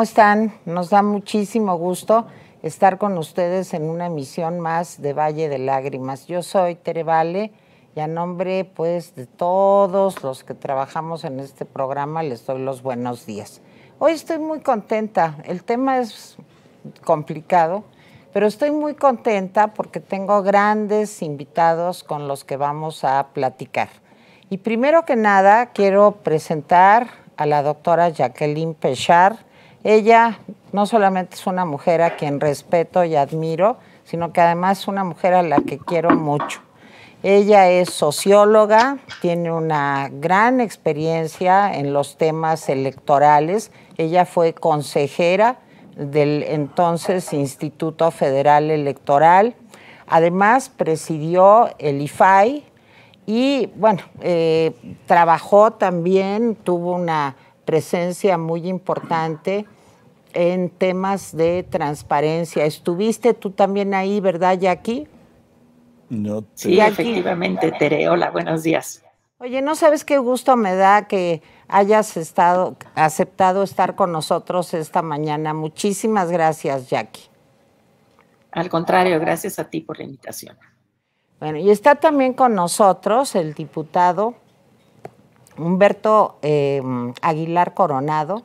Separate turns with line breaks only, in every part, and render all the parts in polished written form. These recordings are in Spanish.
¿cómo están? Nos da muchísimo gusto estar con ustedes en una emisión más de Valle de Lágrimas. Yo soy Tere Vale y a nombre pues de todos los que trabajamos en este programa les doy los buenos días. Hoy estoy muy contenta, el tema es complicado, pero estoy muy contenta porque tengo grandes invitados con los que vamos a platicar. Y primero que nada quiero presentar a la doctora Jacqueline Pechard. Ella no solamente es una mujer a quien respeto y admiro, sino que además es una mujer a la que quiero mucho. Ella es socióloga, tiene una gran experiencia en los temas electorales. Ella fue consejera del entonces Instituto Federal Electoral. Además, presidió el IFAI y, bueno, trabajó también, tuvo una presencia muy importante en temas de transparencia. ¿Estuviste tú también ahí, verdad, Jackie?
No te...
Sí, efectivamente, Tere. Hola, buenos días.
Oye, ¿no sabes qué gusto me da que hayas aceptado estar con nosotros esta mañana? Muchísimas gracias, Jackie.
Al contrario, gracias a ti por la invitación.
Bueno, y está también con nosotros el diputado Humberto Aguilar Coronado.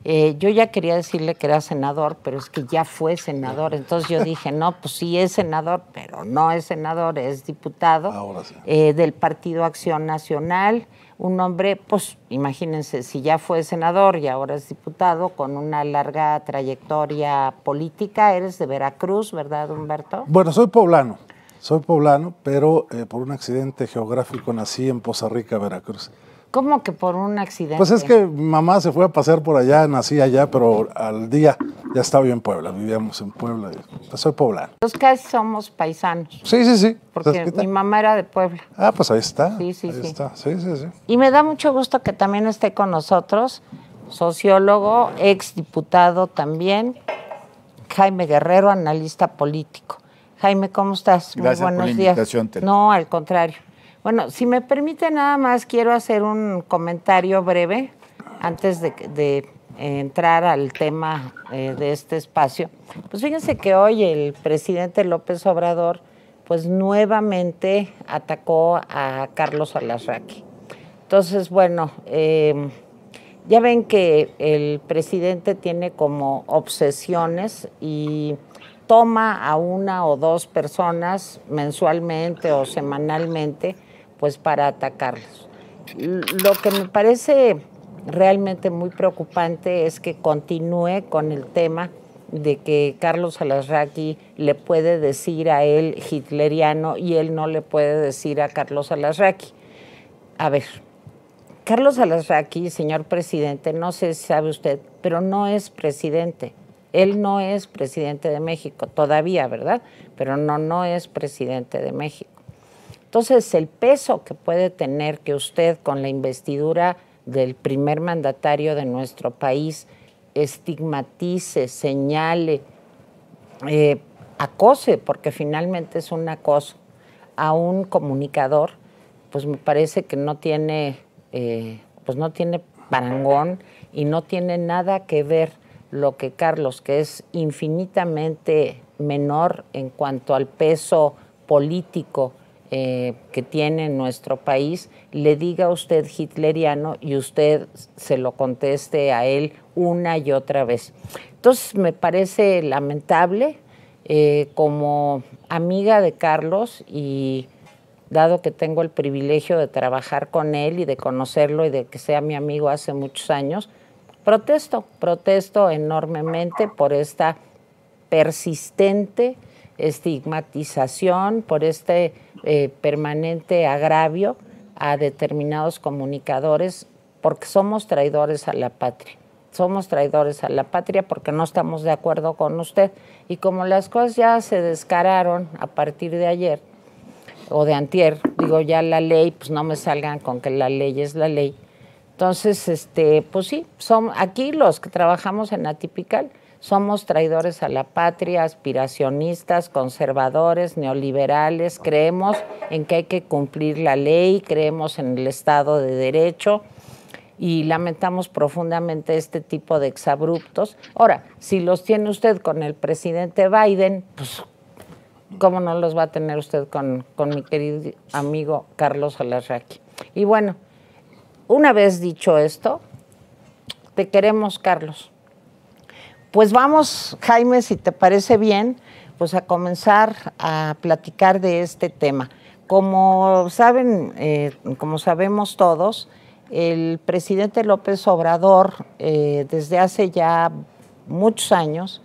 Yo ya quería decirle que era senador, pero es que ya fue senador. Entonces yo dije, no, pues sí es senador, pero no es senador, es diputado.
Ahora sí.
Del Partido Acción Nacional. Un hombre, pues imagínense, si ya fue senador y ahora es diputado, con una larga trayectoria política. Eres de Veracruz, ¿verdad, Humberto?
Bueno, soy poblano, pero por un accidente geográfico nací en Poza Rica, Veracruz.
¿Cómo que por un accidente?
Pues es que mi mamá se fue a pasear por allá, nací allá, pero al día ya estaba yo en Puebla, vivíamos en Puebla. Soy poblano.
Entonces casi somos paisanos.
Sí.
Porque mi mamá era de Puebla.
Ah, pues ahí está.
Sí.
Está. Sí.
Y me da mucho gusto que también esté con nosotros, sociólogo, exdiputado también, Jaime Guerrero, analista político. Jaime, ¿cómo estás?
Gracias.
Muy buenos
por la
días.
invitación, Tere.
No, al contrario. Bueno, si me permite nada más, quiero hacer un comentario breve antes de entrar al tema de este espacio. Pues fíjense que hoy el presidente López Obrador pues nuevamente atacó a Carlos Alarraqui. Entonces, bueno, ya ven que el presidente tiene como obsesiones y toma a una o dos personas mensualmente o semanalmente pues para atacarlos. Lo que me parece realmente muy preocupante es que continúe con el tema de que Carlos Alarraqui le puede decir a él hitleriano y él no le puede decir a Carlos Alarraqui. A ver, Carlos Alarraqui, señor presidente, no sé si sabe usted, pero no es presidente. Él no es presidente de México todavía, ¿verdad? Pero no es presidente de México. Entonces, el peso que puede tener que usted con la investidura del primer mandatario de nuestro país estigmatice, señale, acose, porque finalmente es un acoso, a un comunicador, pues me parece que no tiene parangón y no tiene nada que ver lo que Carlos, que es infinitamente menor en cuanto al peso político que tiene en nuestro país, le diga a usted hitleriano y usted se lo conteste a él una y otra vez. Entonces me parece lamentable, como amiga de Carlos y dado que tengo el privilegio de trabajar con él y de conocerlo y de que sea mi amigo hace muchos años, protesto enormemente por esta persistente estigmatización, por este permanente agravio a determinados comunicadores, porque somos traidores a la patria. Somos traidores a la patria porque no estamos de acuerdo con usted. Y como las cosas ya se descararon a partir de ayer, o de antier, digo ya la ley, pues no me salgan con que la ley es la ley. Entonces, pues sí, aquí los que trabajamos en Atypical somos traidores a la patria, aspiracionistas, conservadores, neoliberales, creemos en que hay que cumplir la ley, creemos en el Estado de Derecho y lamentamos profundamente este tipo de exabruptos. Ahora, si los tiene usted con el presidente Biden, pues ¿cómo no los va a tener usted con mi querido amigo Carlos Alarraqui? Y bueno, una vez dicho esto, te queremos, Carlos. Pues vamos, Jaime, si te parece bien, pues a comenzar a platicar de este tema. Como saben, como sabemos todos, el presidente López Obrador, desde hace ya muchos años,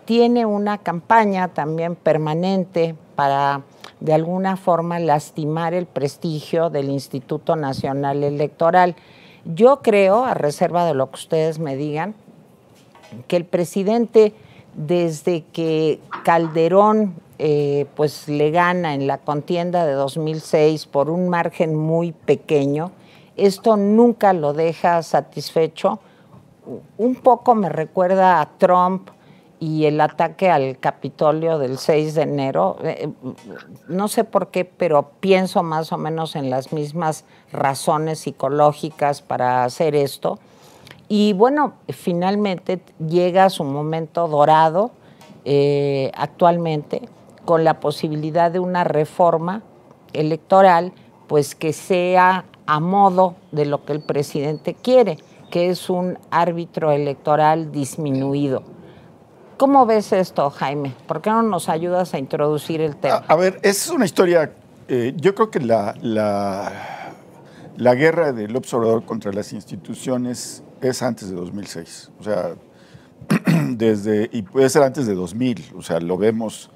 tiene una campaña también permanente para, de alguna forma, lastimar el prestigio del Instituto Nacional Electoral. Yo creo, a reserva de lo que ustedes me digan, que el presidente, desde que Calderón pues le gana en la contienda de 2006 por un margen muy pequeño, esto nunca lo deja satisfecho. Un poco me recuerda a Trump y el ataque al Capitolio del 6 de enero. No sé por qué, pero pienso más o menos en las mismas razones psicológicas para hacer esto. Y bueno, finalmente llega a su momento dorado actualmente, con la posibilidad de una reforma electoral, pues que sea a modo de lo que el presidente quiere, que es un árbitro electoral disminuido. ¿Cómo ves esto, Jaime? ¿Por qué no nos ayudas a introducir el tema?
A ver, es una historia, yo creo que la guerra del López Obrador contra las instituciones es antes de 2006, o sea, y puede ser antes de 2000, o sea, lo vemos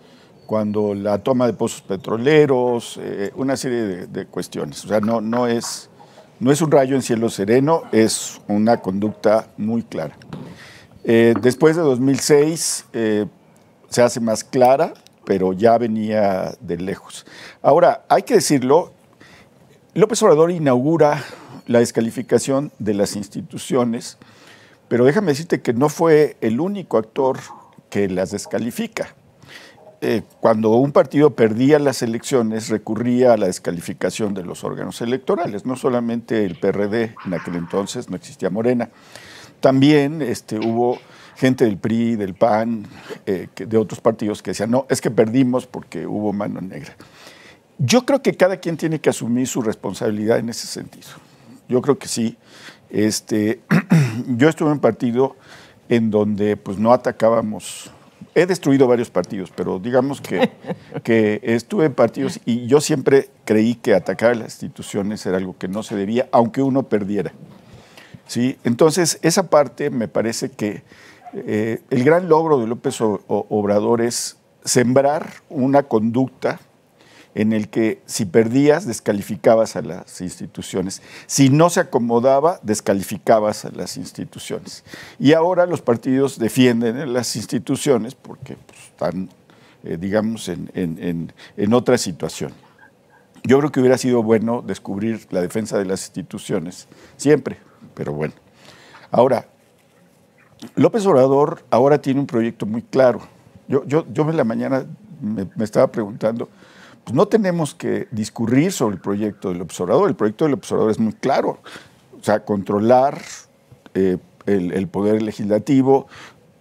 cuando la toma de pozos petroleros, una serie de cuestiones, o sea, no es un rayo en cielo sereno, es una conducta muy clara. Después de 2006 se hace más clara, pero ya venía de lejos. Ahora, hay que decirlo, López Obrador inaugura la descalificación de las instituciones, pero déjame decirte que no fue el único actor que las descalifica. Cuando un partido perdía las elecciones, recurría a la descalificación de los órganos electorales, no solamente el PRD, en aquel entonces no existía Morena. También hubo gente del PRI, del PAN, de otros partidos que decían, no, es que perdimos porque hubo mano negra. Yo creo que cada quien tiene que asumir su responsabilidad en ese sentido. Yo creo que sí. Yo estuve en un partido en donde pues, no atacábamos. He destruido varios partidos, pero digamos que estuve en partidos y yo siempre creí que atacar a las instituciones era algo que no se debía, aunque uno perdiera. ¿Sí? Entonces, esa parte me parece que el gran logro de López Obrador es sembrar una conducta en el que si perdías, descalificabas a las instituciones. Si no se acomodaba, descalificabas a las instituciones. Y ahora los partidos defienden las instituciones porque pues, están, digamos, en otra situación. Yo creo que hubiera sido bueno descubrir la defensa de las instituciones, siempre, pero bueno. Ahora, López Obrador ahora tiene un proyecto muy claro. Yo en la mañana me estaba preguntando, pues no tenemos que discurrir sobre el proyecto del López Obrador. El proyecto del López Obrador es muy claro. O sea, controlar el poder legislativo,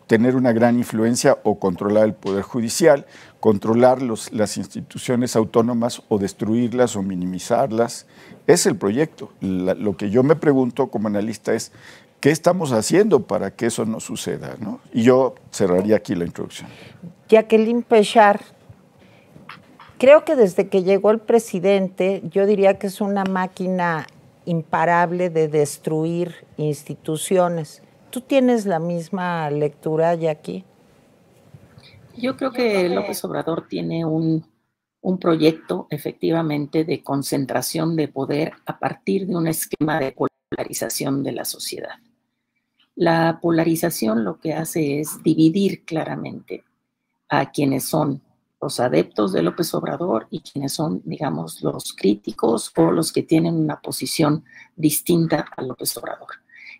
tener una gran influencia o controlar el poder judicial, controlar las instituciones autónomas o destruirlas o minimizarlas. Es el proyecto. Lo que yo me pregunto como analista es, ¿qué estamos haciendo para que eso no suceda, ¿no? Y yo cerraría aquí la introducción.
Jacqueline Pechard, creo que desde que llegó el presidente, yo diría que es una máquina imparable de destruir instituciones. ¿Tú tienes la misma lectura, Jackie?
Yo creo que López Obrador tiene un proyecto efectivamente de concentración de poder a partir de un esquema de polarización de la sociedad. La polarización lo que hace es dividir claramente a quienes son los adeptos de López Obrador y quienes son, digamos, los críticos o los que tienen una posición distinta a López Obrador.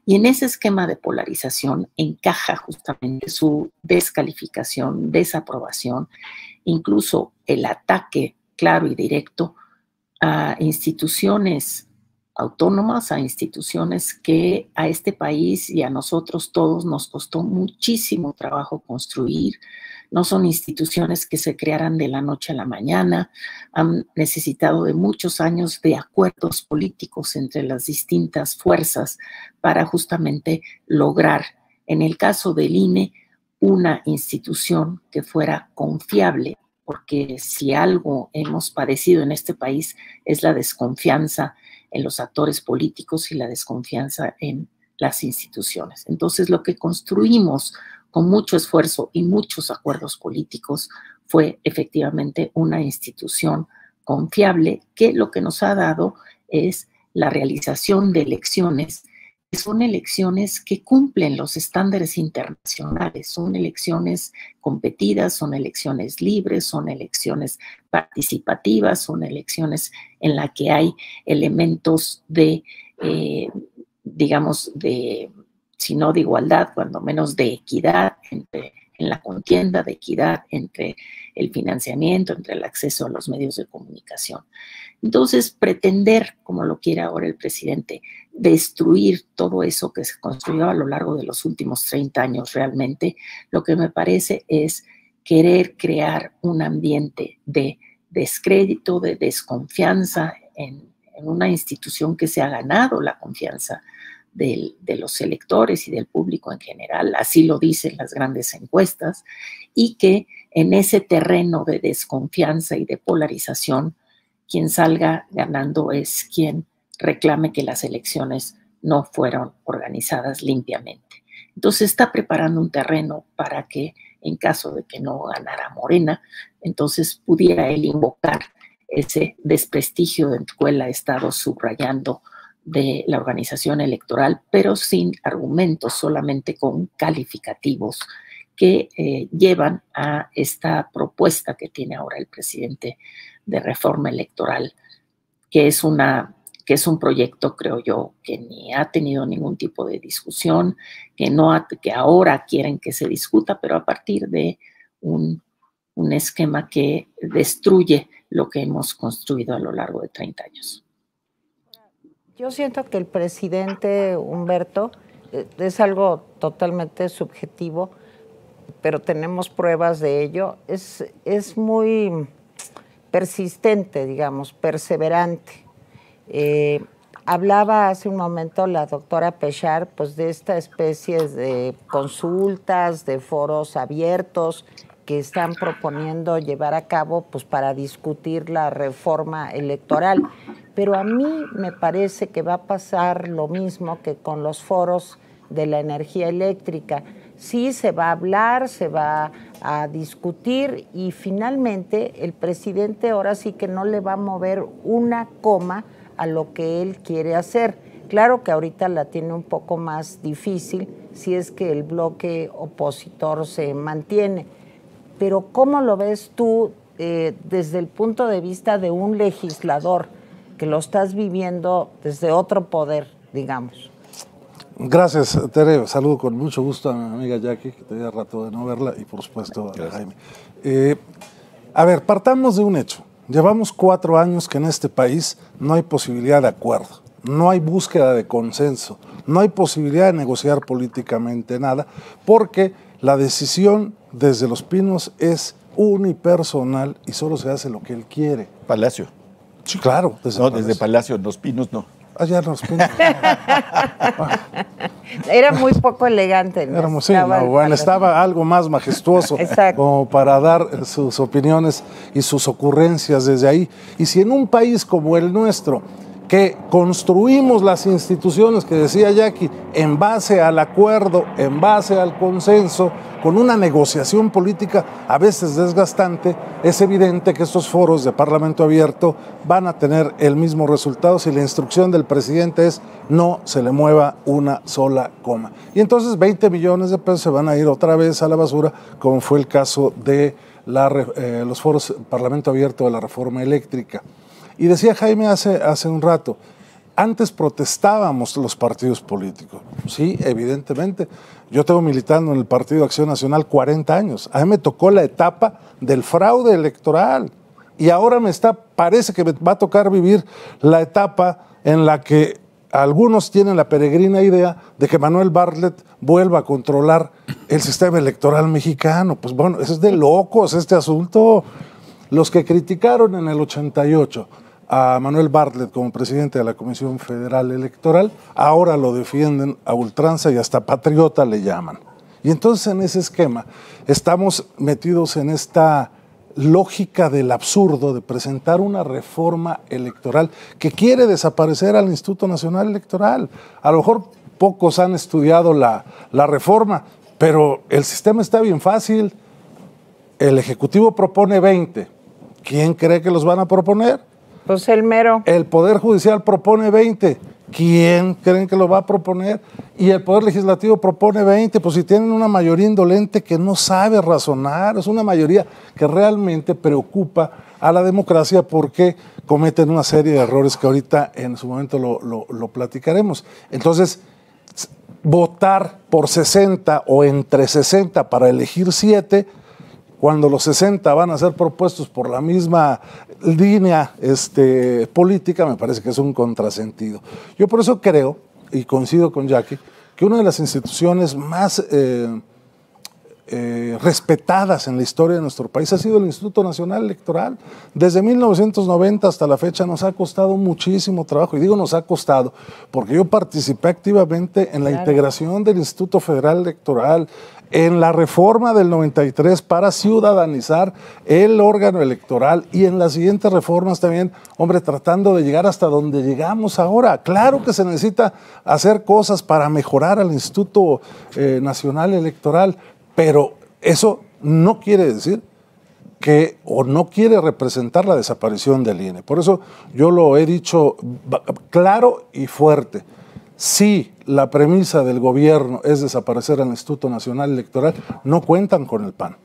Y en ese esquema de polarización encaja justamente su descalificación, desaprobación, incluso el ataque claro y directo a instituciones autónomas, a instituciones que a este país y a nosotros todos nos costó muchísimo trabajo construir. No son instituciones que se crearan de la noche a la mañana, han necesitado de muchos años de acuerdos políticos entre las distintas fuerzas para justamente lograr, en el caso del INE, una institución que fuera confiable, porque si algo hemos padecido en este país es la desconfianza en los actores políticos y la desconfianza en las instituciones. Entonces, lo que construimos con mucho esfuerzo y muchos acuerdos políticos fue efectivamente una institución confiable que lo que nos ha dado es la realización de elecciones, que son elecciones que cumplen los estándares internacionales, son elecciones competidas, son elecciones libres, son elecciones participativas, son elecciones en las que hay elementos de, digamos, de, si no de igualdad, cuando menos de equidad en la contienda, de equidad entre el financiamiento, entre el acceso a los medios de comunicación. Entonces, pretender, como lo quiere ahora el presidente, destruir todo eso que se construyó a lo largo de los últimos 30 años realmente, lo que me parece es querer crear un ambiente de descrédito, de desconfianza en una institución que se ha ganado la confianza de los electores y del público en general, así lo dicen las grandes encuestas, y que en ese terreno de desconfianza y de polarización, quien salga ganando es quien reclame que las elecciones no fueron organizadas limpiamente. Entonces está preparando un terreno para que en caso de que no ganara Morena, entonces pudiera él invocar ese desprestigio del cual ha estado subrayando de la organización electoral, pero sin argumentos, solamente con calificativos que llevan a esta propuesta que tiene ahora el presidente de reforma electoral, que es un proyecto, creo yo, que ni ha tenido ningún tipo de discusión, que ahora quieren que se discuta, pero a partir de un esquema que destruye lo que hemos construido a lo largo de 30 años.
Yo siento que el presidente Humberto es algo totalmente subjetivo, pero tenemos pruebas de ello. Es muy persistente, digamos, perseverante. Hablaba hace un momento la doctora Péchard, pues, de esta especie de consultas, de foros abiertos que están proponiendo llevar a cabo, pues, para discutir la reforma electoral. Pero a mí me parece que va a pasar lo mismo que con los foros de la energía eléctrica. Sí, se va a hablar, se va a discutir y finalmente el presidente ahora sí que no le va a mover una coma a lo que él quiere hacer. Claro que ahorita la tiene un poco más difícil si es que el bloque opositor se mantiene. Pero ¿cómo lo ves tú desde el punto de vista de un legislador que lo estás viviendo desde otro poder, digamos?
Gracias, Tere. Saludo con mucho gusto a mi amiga Jackie, que tenía rato de no verla, y por supuesto a Jaime. A ver, partamos de un hecho. Llevamos 4 años que en este país no hay posibilidad de acuerdo, no hay búsqueda de consenso, no hay posibilidad de negociar políticamente nada, porque la decisión desde Los Pinos es unipersonal y solo se hace lo que él quiere.
Palacio.
Sí, claro.
Desde Palacio, Los Pinos no.
Allá Los Pinos.
Era muy poco elegante.
Estaba algo más majestuoso.
Exacto.
Como para dar sus opiniones y sus ocurrencias desde ahí. Y si en un país como el nuestro, que construimos las instituciones, que decía Jackie, en base al acuerdo, en base al consenso, con una negociación política a veces desgastante, es evidente que estos foros de Parlamento abierto van a tener el mismo resultado si la instrucción del presidente es no se le mueva una sola coma. Y entonces 20 millones de pesos se van a ir otra vez a la basura, como fue el caso de los foros Parlamento abierto de la reforma eléctrica. Y decía Jaime hace un rato, antes protestábamos los partidos políticos. Sí, evidentemente. Yo tengo militando en el Partido Acción Nacional 40 años. A mí me tocó la etapa del fraude electoral. y ahora parece que me va a tocar vivir la etapa en la que algunos tienen la peregrina idea de que Manuel Bartlett vuelva a controlar el sistema electoral mexicano. Pues bueno, eso es de locos este asunto. Los que criticaron en el 88 a Manuel Bartlett como presidente de la Comisión Federal Electoral, ahora lo defienden a ultranza y hasta patriota le llaman. Y entonces en ese esquema estamos metidos en esta lógica del absurdo de presentar una reforma electoral que quiere desaparecer al Instituto Nacional Electoral. A lo mejor pocos han estudiado la reforma, pero el sistema está bien fácil. El Ejecutivo propone 20. ¿Quién cree que los van a proponer?
Pues el mero.
El Poder Judicial propone 20. ¿Quién creen que lo va a proponer? Y el Poder Legislativo propone 20. Pues si tienen una mayoría indolente que no sabe razonar, es una mayoría que realmente preocupa a la democracia porque cometen una serie de errores que ahorita en su momento lo platicaremos. Entonces, votar por 60 o entre 60 para elegir 7, cuando los 60 van a ser propuestos por la misma línea política, me parece que es un contrasentido. Yo por eso creo, y coincido con Jackie, que una de las instituciones más respetadas en la historia de nuestro país ha sido el Instituto Nacional Electoral. Desde 1990 hasta la fecha nos ha costado muchísimo trabajo, y digo nos ha costado porque yo participé activamente en la integración del Instituto Federal Electoral, en la reforma del 93 para ciudadanizar el órgano electoral, y en las siguientes reformas también, hombre, tratando de llegar hasta donde llegamos ahora. Claro que se necesita hacer cosas para mejorar al Instituto Nacional Electoral, pero eso no quiere decir que, o no quiere representar la desaparición del INE. Por eso yo lo he dicho claro y fuerte. Si la premisa del gobierno es desaparecer al Instituto Nacional Electoral, no cuentan con el PAN,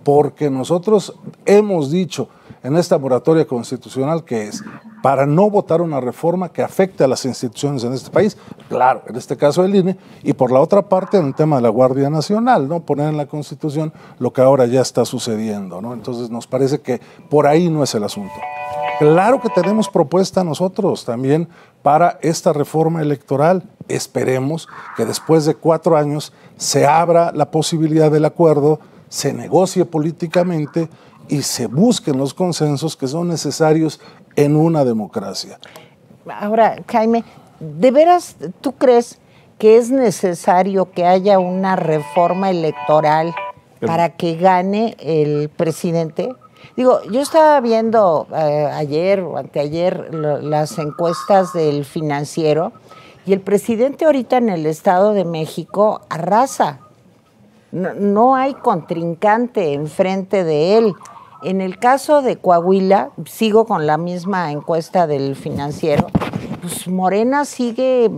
porque nosotros hemos dicho en esta moratoria constitucional que es para no votar una reforma que afecte a las instituciones en este país, claro, en este caso el INE, y por la otra parte en el tema de la Guardia Nacional, ¿no? Poner en la Constitución lo que ahora ya está sucediendo, ¿no? Entonces nos parece que por ahí no es el asunto. Claro que tenemos propuesta nosotros también para esta reforma electoral. Esperemos que después de 4 años se abra la posibilidad del acuerdo, se negocie políticamente y se busquen los consensos que son necesarios en una democracia.
Ahora, Jaime, ¿de veras tú crees que es necesario que haya una reforma electoral para que gane el presidente? Digo, yo estaba viendo ayer o anteayer las encuestas del Financiero, y el presidente ahorita en el Estado de México arrasa. No hay contrincante enfrente de él. En el caso de Coahuila, sigo con la misma encuesta del Financiero, pues Morena sigue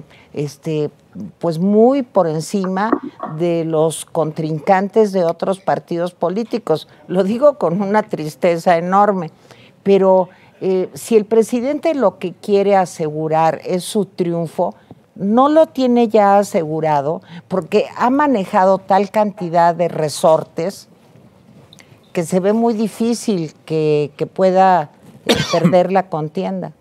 pues muy por encima de los contrincantes de otros partidos políticos. Lo digo con una tristeza enorme, pero si el presidente lo que quiere asegurar es su triunfo, no lo tiene ya asegurado porque ha manejado tal cantidad de resortes que se ve muy difícil que pueda perder la contienda.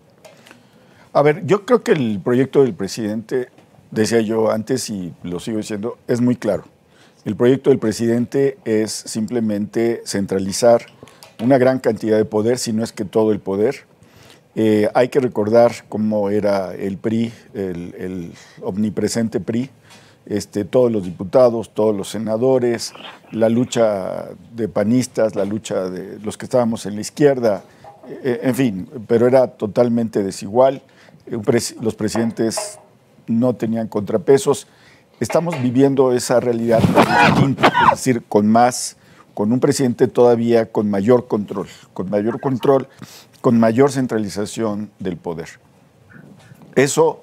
A ver, yo creo que el proyecto del presidente, decía yo antes y lo sigo diciendo, es muy claro. El proyecto del presidente es simplemente centralizar una gran cantidad de poder, si no es que todo el poder. Hay que recordar cómo era el PRI, el omnipresente PRI, todos los diputados, todos los senadores, la lucha de panistas, la lucha de los que estábamos en la izquierda, en fin, pero era totalmente desigual. Los presidentes no tenían contrapesos. Estamos viviendo esa realidad distinta, es decir, con un presidente todavía con mayor control, con mayor centralización del poder. Eso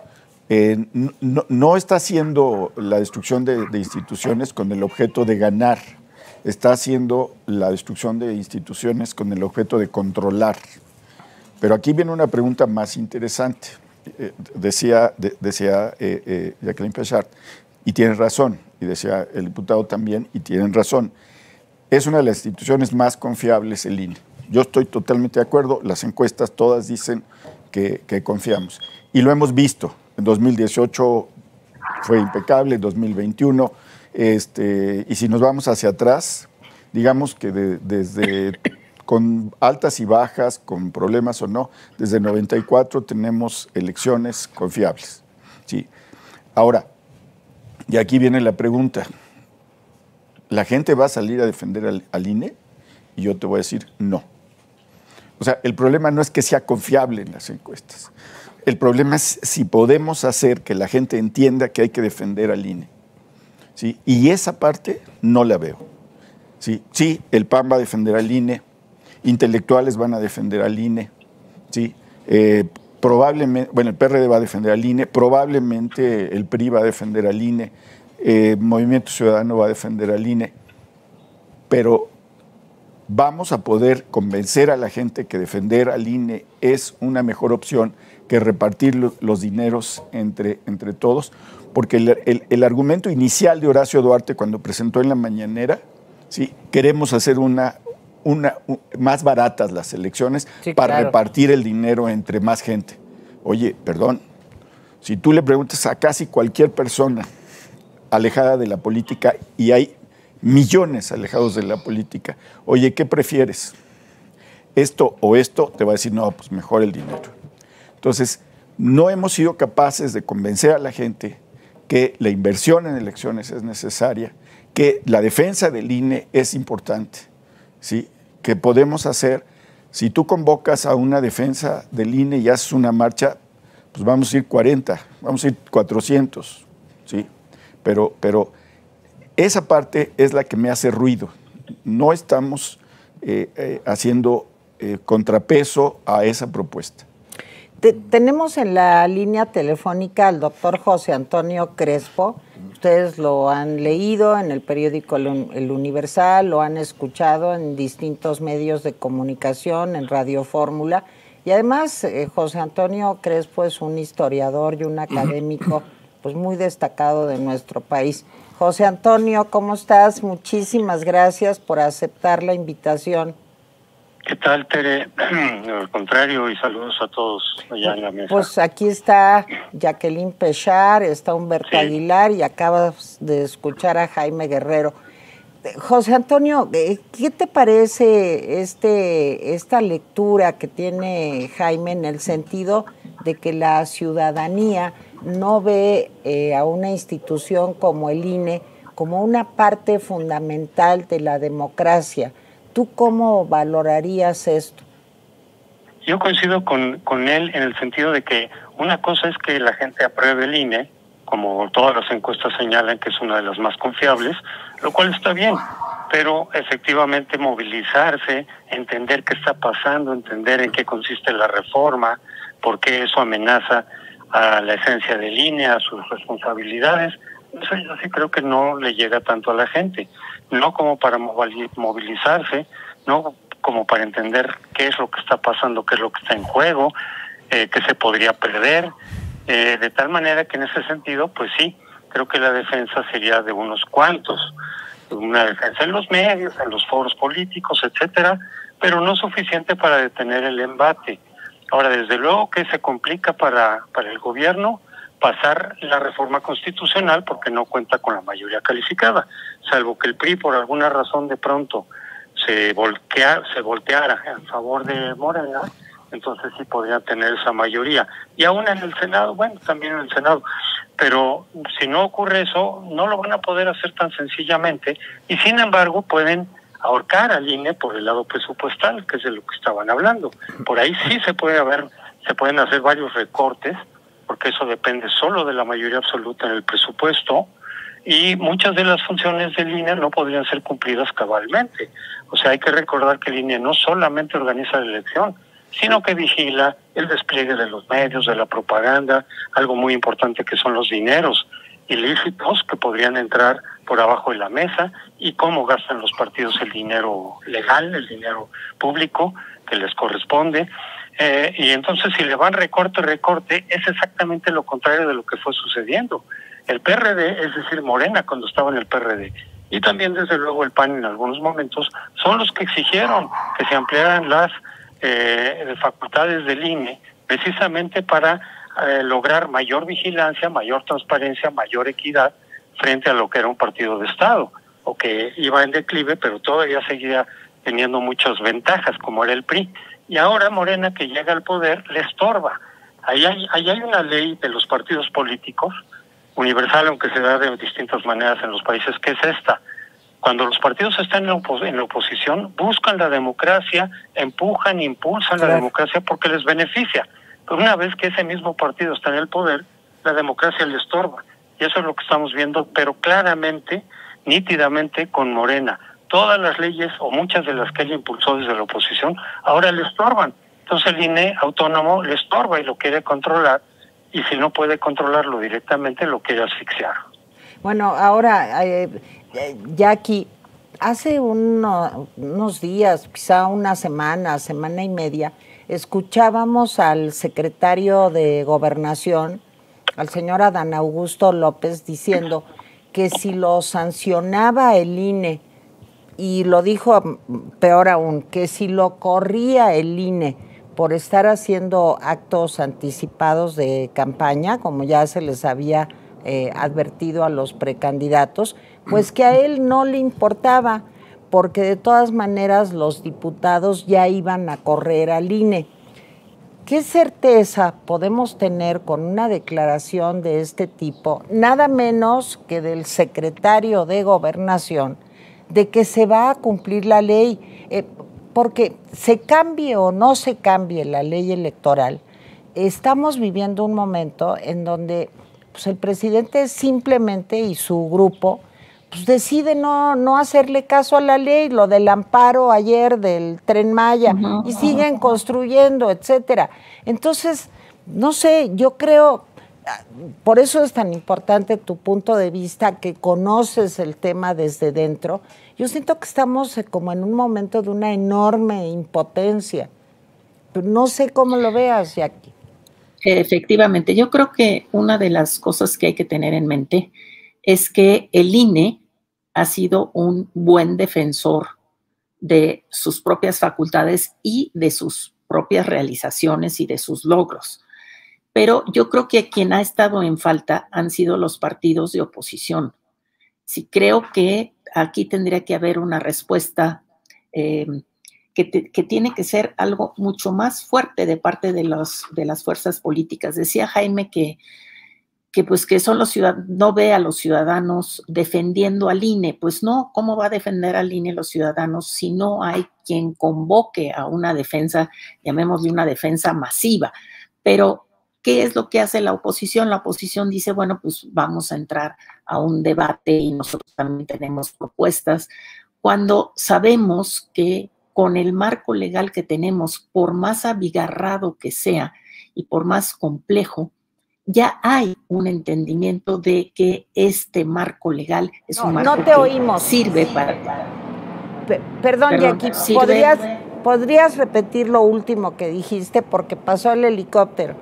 no está haciendo la destrucción de instituciones con el objeto de ganar, está haciendo la destrucción de instituciones con el objeto de controlar. Pero aquí viene una pregunta más interesante. Decía Jacqueline Pechard, y tiene razón, y decía el diputado también, y tienen razón. Es una de las instituciones más confiables el INE. yo estoy totalmente de acuerdo, las encuestas todas dicen que confiamos. Y lo hemos visto, en 2018 fue impecable, en 2021, y si nos vamos hacia atrás, digamos que desde con altas y bajas, con problemas o no, desde 94 tenemos elecciones confiables. ¿Sí? Ahora, y aquí viene la pregunta, ¿la gente va a salir a defender al INE? Y yo te voy a decir no. O sea, el problema no es que sea confiable en las encuestas. El problema es si podemos hacer que la gente entienda que hay que defender al INE. ¿Sí? Y esa parte no la veo. ¿Sí? Sí, el PAN va a defender al INE, intelectuales van a defender al INE, ¿sí? Probablemente, bueno, el PRD va a defender al INE, probablemente el PRI va a defender al INE, Movimiento Ciudadano va a defender al INE, pero vamos a poder convencer a la gente que defender al INE es una mejor opción que repartir los dineros entre todos, porque el argumento inicial de Horacio Duarte cuando presentó en la mañanera, ¿sí? Queremos hacer más baratas las elecciones, sí, para repartir el dinero entre más gente. Oye, perdón, si tú le preguntas a casi cualquier persona alejada de la política, y hay millones alejados de la política, oye, ¿qué prefieres? ¿Esto o esto? Te va a decir, no, pues mejor el dinero. Entonces, no hemos sido capaces de convencer a la gente que la inversión en elecciones es necesaria, que la defensa del INE es importante, ¿sí? Que podemos hacer, si tú convocas a una defensa del INE y haces una marcha, pues vamos a ir 40, vamos a ir 400, ¿sí? Pero esa parte es la que me hace ruido. No estamos haciendo contrapeso a esa propuesta.
Tenemos en la línea telefónica al doctor José Antonio Crespo. Ustedes lo han leído en el periódico El Universal, lo han escuchado en distintos medios de comunicación, en Radio Fórmula. Y además, José Antonio Crespo es un historiador y un académico pues muy destacado de nuestro país. José Antonio, ¿cómo estás? Muchísimas gracias por aceptar la invitación.
¿Qué tal, Tere? Al contrario, y saludos a todos allá en la mesa.
Pues aquí está Jacqueline Pechar, está Humberto Aguilar y acabas de escuchar a Jaime Guerrero. José Antonio, ¿qué te parece esta lectura que tiene Jaime en el sentido de que la ciudadanía no ve a una institución como el INE como una parte fundamental de la democracia? ¿Tú cómo valorarías esto?
Yo coincido con él en el sentido de que una cosa es que la gente apruebe el INE, como todas las encuestas señalan que es una de las más confiables, lo cual está bien, pero efectivamente movilizarse, entender qué está pasando, entender en qué consiste la reforma, por qué eso amenaza a la esencia del INE, a sus responsabilidades, eso yo sí creo que no le llega tanto a la gente, no como para movilizarse, no como para entender qué es lo que está pasando, qué es lo que está en juego, qué se podría perder, de tal manera que en ese sentido, pues sí, creo que la defensa sería de unos cuantos, una defensa en los medios, en los foros políticos, etcétera, pero no suficiente para detener el embate. Ahora, desde luego que se complica para el gobierno pasar la reforma constitucional porque no cuenta con la mayoría calificada, salvo que el PRI por alguna razón de pronto se volteara en favor de Morena, entonces sí podría tener esa mayoría. Y aún en el Senado, bueno, también en el Senado, pero si no ocurre eso, no lo van a poder hacer tan sencillamente, y sin embargo pueden ahorcar al INE por el lado presupuestal, que es de lo que estaban hablando. Por ahí sí se pueden hacer varios recortes, porque eso depende solo de la mayoría absoluta en el presupuesto, y muchas de las funciones del INE no podrían ser cumplidas cabalmente. O sea, hay que recordar que el INE no solamente organiza la elección, sino que vigila el despliegue de los medios, de la propaganda, algo muy importante que son los dineros ilícitos que podrían entrar por abajo de la mesa, y cómo gastan los partidos el dinero legal, el dinero público que les corresponde. Y entonces si le van recorte, es exactamente lo contrario de lo que fue sucediendo. El PRD, es decir, Morena cuando estaba en el PRD, y también desde luego el PAN en algunos momentos, son los que exigieron que se ampliaran las facultades del INE precisamente para lograr mayor vigilancia, mayor transparencia, mayor equidad frente a lo que era un partido de Estado, o que iba en declive, pero todavía seguía teniendo muchas ventajas, como era el PRI. Y ahora Morena, que llega al poder, le estorba. Ahí hay una ley de los partidos políticos, universal, aunque se da de distintas maneras en los países, que es esta. Cuando los partidos están en la oposición, buscan la democracia, empujan, impulsan la democracia porque les beneficia. Pero una vez que ese mismo partido está en el poder, la democracia le estorba. Y eso es lo que estamos viendo, pero claramente, nítidamente con Morena. Todas las leyes, o muchas de las que él impulsó desde la oposición, ahora le estorban. Entonces el INE autónomo le estorba y lo quiere controlar, y si no puede controlarlo directamente, lo quiere asfixiar.
Bueno, ahora, Jackie, hace unos días, quizá una semana y media, escuchábamos al secretario de Gobernación, al señor Adán Augusto López, diciendo que si lo sancionaba el INE, y lo dijo peor aún, que si lo corría el INE por estar haciendo actos anticipados de campaña, como ya se les había advertido a los precandidatos, pues que a él no le importaba, porque de todas maneras los diputados ya iban a correr al INE. ¿Qué certeza podemos tener con una declaración de este tipo, nada menos que del secretario de Gobernación, de que se va a cumplir la ley? Porque se cambie o no se cambie la ley electoral, estamos viviendo un momento en donde pues, el presidente simplemente y su grupo pues, decide no hacerle caso a la ley, lo del amparo ayer del Tren Maya, y siguen construyendo, etcétera. Entonces, no sé, yo creo, por eso es tan importante tu punto de vista, que conoces el tema desde dentro. Yo siento que estamos como en un momento de una enorme impotencia. Pero no sé cómo lo veas, Jackie.
Efectivamente, yo creo que una de las cosas que hay que tener en mente es que el INE ha sido un buen defensor de sus propias facultades y de sus propias realizaciones y de sus logros. Pero yo creo que quien ha estado en falta han sido los partidos de oposición. Sí, creo que aquí tendría que haber una respuesta que tiene que ser algo mucho más fuerte de parte de las fuerzas políticas. Decía Jaime que son los ciudadanos, no ve a los ciudadanos defendiendo al INE. Pues no, ¿cómo va a defender al INE los ciudadanos si no hay quien convoque a una defensa, llamémosle una defensa masiva? Pero ¿qué es lo que hace la oposición? La oposición dice, bueno, pues vamos a entrar a un debate y nosotros también tenemos propuestas, cuando sabemos que con el marco legal que tenemos, por más abigarrado que sea y por más complejo, ya hay un entendimiento de que este marco legal es un marco que sirve para...
Perdón, Jackie, ¿podrías repetir lo último que dijiste? Porque pasó el helicóptero.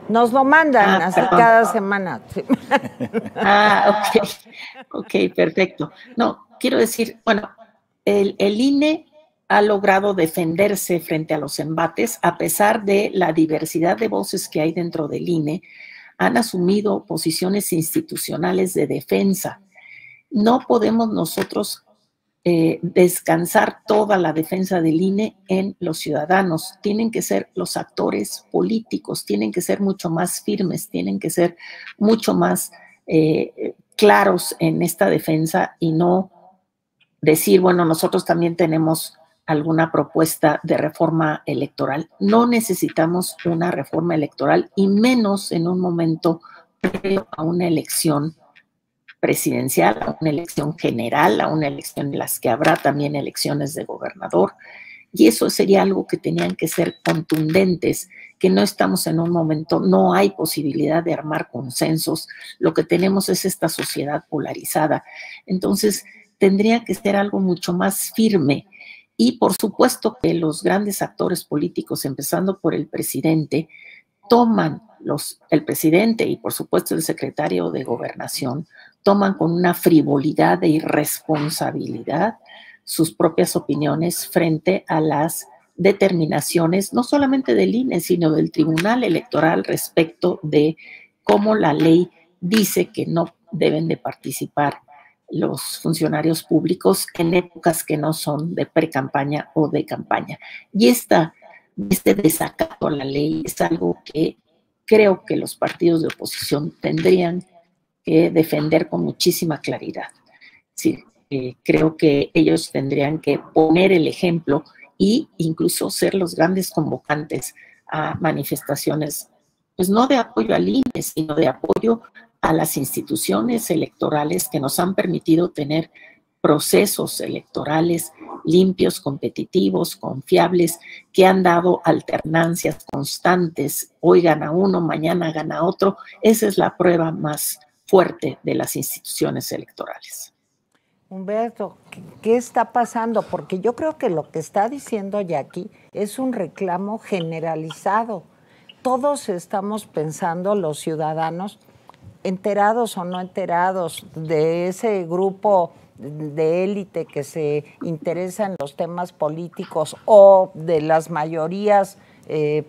Nos lo mandan así cada semana. Sí.
Ok, perfecto. No, quiero decir, bueno, el INE ha logrado defenderse frente a los embates, a pesar de la diversidad de voces que hay dentro del INE. Han asumido posiciones institucionales de defensa. No podemos nosotros descansar toda la defensa del INE en los ciudadanos. Tienen que ser los actores políticos, tienen que ser mucho más firmes, tienen que ser mucho más claros en esta defensa y no decir, bueno, nosotros también tenemos alguna propuesta de reforma electoral. No necesitamos una reforma electoral y menos en un momento previo a una elección presidencial, a una elección general, a una elección en las que habrá también elecciones de gobernador. Y eso sería algo que tenían que ser contundentes, que no estamos en un momento, no hay posibilidad de armar consensos. Lo que tenemos es esta sociedad polarizada. Entonces, tendría que ser algo mucho más firme. Y por supuesto que los grandes actores políticos, empezando por el presidente, el presidente y por supuesto el secretario de Gobernación, toman con una frivolidad e irresponsabilidad sus propias opiniones frente a las determinaciones, no solamente del INE, sino del Tribunal Electoral respecto de cómo la ley dice que no deben de participar los funcionarios públicos en épocas que no son de pre-campaña o de campaña. Y este desacato a la ley es algo que creo que los partidos de oposición tendrían que defender con muchísima claridad. Sí, creo que ellos tendrían que poner el ejemplo e incluso ser los grandes convocantes a manifestaciones, pues no de apoyo al INE, sino de apoyo a las instituciones electorales que nos han permitido tener procesos electorales limpios, competitivos, confiables, que han dado alternancias constantes. Hoy gana uno, mañana gana otro. Esa es la prueba más fuerte de las instituciones electorales.
Humberto, ¿qué está pasando? Porque yo creo que lo que está diciendo Jackie es un reclamo generalizado. Todos estamos pensando, los ciudadanos, enterados o no enterados, de ese grupo de élite que se interesa en los temas políticos o de las mayorías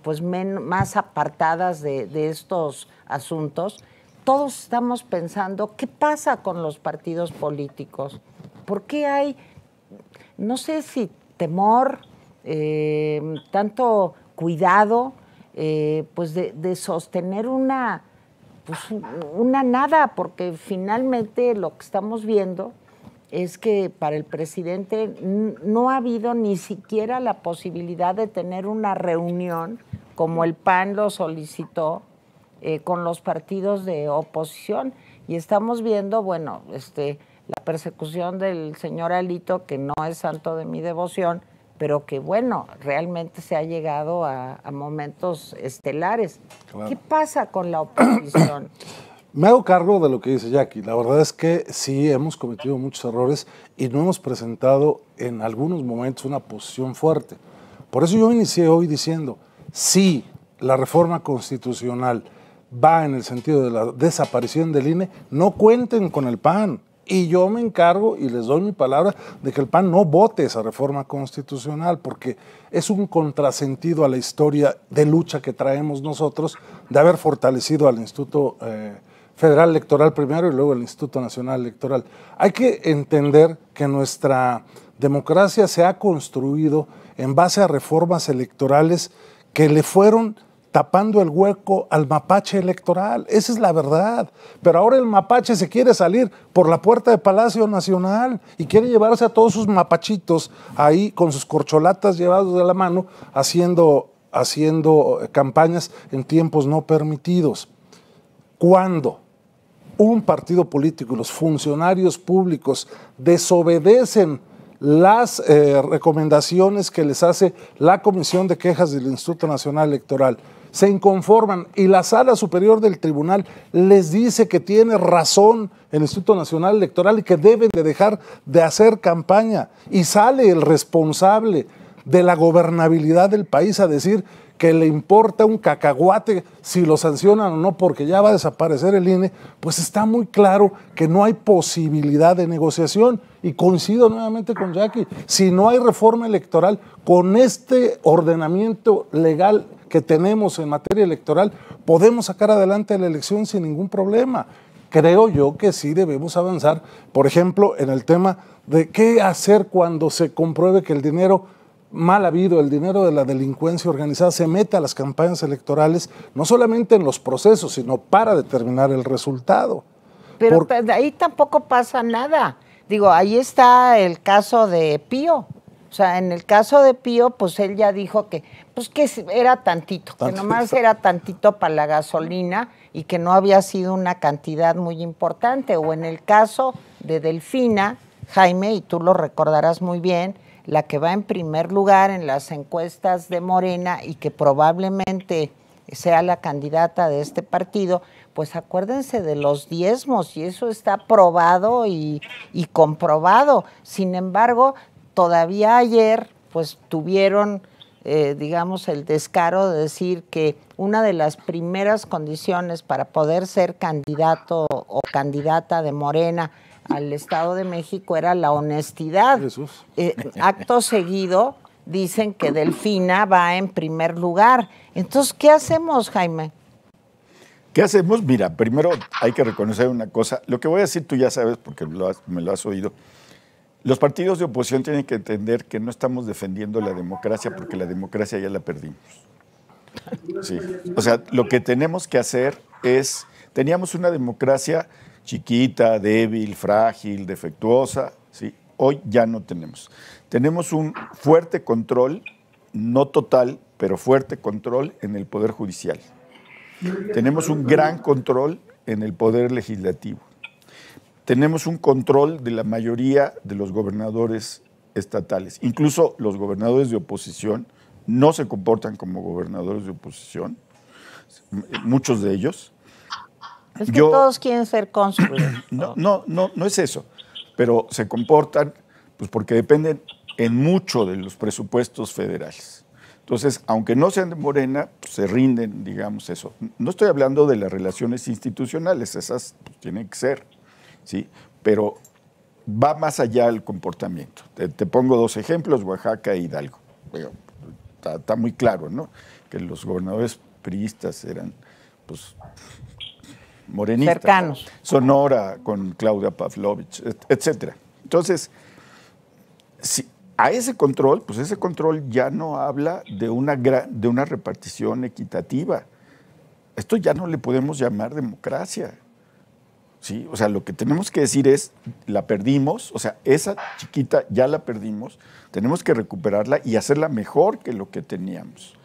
pues más apartadas de estos asuntos. Todos estamos pensando, ¿qué pasa con los partidos políticos? ¿Por qué hay, no sé si temor, tanto cuidado, pues de sostener una nada? Porque finalmente lo que estamos viendo es que para el presidente no ha habido ni siquiera la posibilidad de tener una reunión, como el PAN lo solicitó, con los partidos de oposición, y estamos viendo, bueno, la persecución del señor Alito, que no es santo de mi devoción, pero que, bueno, realmente se ha llegado a momentos estelares. Claro. ¿Qué pasa con la oposición?
Me hago cargo de lo que dice Jackie. La verdad es que sí hemos cometido muchos errores y no hemos presentado en algunos momentos una posición fuerte. Por eso yo inicié hoy diciendo, sí, la reforma constitucional va en el sentido de la desaparición del INE, no cuenten con el PAN. Y yo me encargo y les doy mi palabra de que el PAN no vote esa reforma constitucional, porque es un contrasentido a la historia de lucha que traemos nosotros de haber fortalecido al Instituto Federal Electoral primero y luego el Instituto Nacional Electoral. Hay que entender que nuestra democracia se ha construido en base a reformas electorales que le fueron tapando el hueco al mapache electoral. Esa es la verdad. Pero ahora el mapache se quiere salir por la puerta de Palacio Nacional y quiere llevarse a todos sus mapachitos ahí con sus corcholatas llevados de la mano haciendo campañas en tiempos no permitidos. Cuando un partido político y los funcionarios públicos desobedecen las recomendaciones que les hace la Comisión de Quejas del Instituto Nacional Electoral, se inconforman y la Sala Superior del Tribunal les dice que tiene razón el Instituto Nacional Electoral y que deben de dejar de hacer campaña, y sale el responsable de la gobernabilidad del país a decir que le importa un cacahuate si lo sancionan o no porque ya va a desaparecer el INE, pues está muy claro que no hay posibilidad de negociación. Y coincido nuevamente con Jackie, si no hay reforma electoral, con este ordenamiento legal que tenemos en materia electoral, podemos sacar adelante la elección sin ningún problema. Creo yo que sí debemos avanzar, por ejemplo, en el tema de qué hacer cuando se compruebe que el dinero mal habido, el dinero de la delincuencia organizada, se mete a las campañas electorales, no solamente en los procesos, sino para determinar el resultado.
Pero ahí tampoco pasa nada. Digo, ahí está el caso de Pío. O sea, en el caso de Pío, pues él ya dijo que era tantito, que nomás era tantito para la gasolina y que no había sido una cantidad muy importante. O en el caso de Delfina, Jaime, y tú lo recordarás muy bien, la que va en primer lugar en las encuestas de Morena y que probablemente sea la candidata de este partido, pues acuérdense de los diezmos, y eso está probado y comprobado. Sin embargo, todavía ayer pues tuvieron digamos, el descaro de decir que una de las primeras condiciones para poder ser candidato o candidata de Morena al Estado de México era la honestidad. Acto seguido dicen que Delfina va en primer lugar. Entonces, ¿qué hacemos, Jaime?
¿Qué hacemos? Mira, primero hay que reconocer una cosa. Lo que voy a decir tú ya sabes porque me lo has oído. Los partidos de oposición tienen que entender que no estamos defendiendo la democracia porque la democracia ya la perdimos. Sí. O sea, lo que tenemos que hacer es, teníamos una democracia chiquita, débil, frágil, defectuosa, ¿sí? Hoy ya no tenemos. Tenemos un fuerte control, no total, pero fuerte control en el Poder Judicial. Tenemos un gran control en el Poder Legislativo. Tenemos un control de la mayoría de los gobernadores estatales. Incluso los gobernadores de oposición no se comportan como gobernadores de oposición, muchos de ellos.
Es que todos quieren ser cónsules.
No es eso, pero se comportan pues porque dependen en mucho de los presupuestos federales. Entonces, aunque no sean de Morena, pues se rinden, digamos eso. No estoy hablando de las relaciones institucionales, esas pues, tienen que ser. ¿Sí? Pero va más allá el comportamiento. Te pongo dos ejemplos, Oaxaca e Hidalgo. Bueno, está muy claro, ¿no? Que los gobernadores priistas eran, pues, morenistas.
Cercanos.
Sonora con Claudia Pavlovich, etcétera. Entonces, a ese control, pues ese control ya no habla de una repartición equitativa. Esto ya no le podemos llamar democracia. Sí, o sea, lo que tenemos que decir es, la perdimos, o sea, esa chiquita ya la perdimos, tenemos que recuperarla y hacerla mejor que lo que teníamos.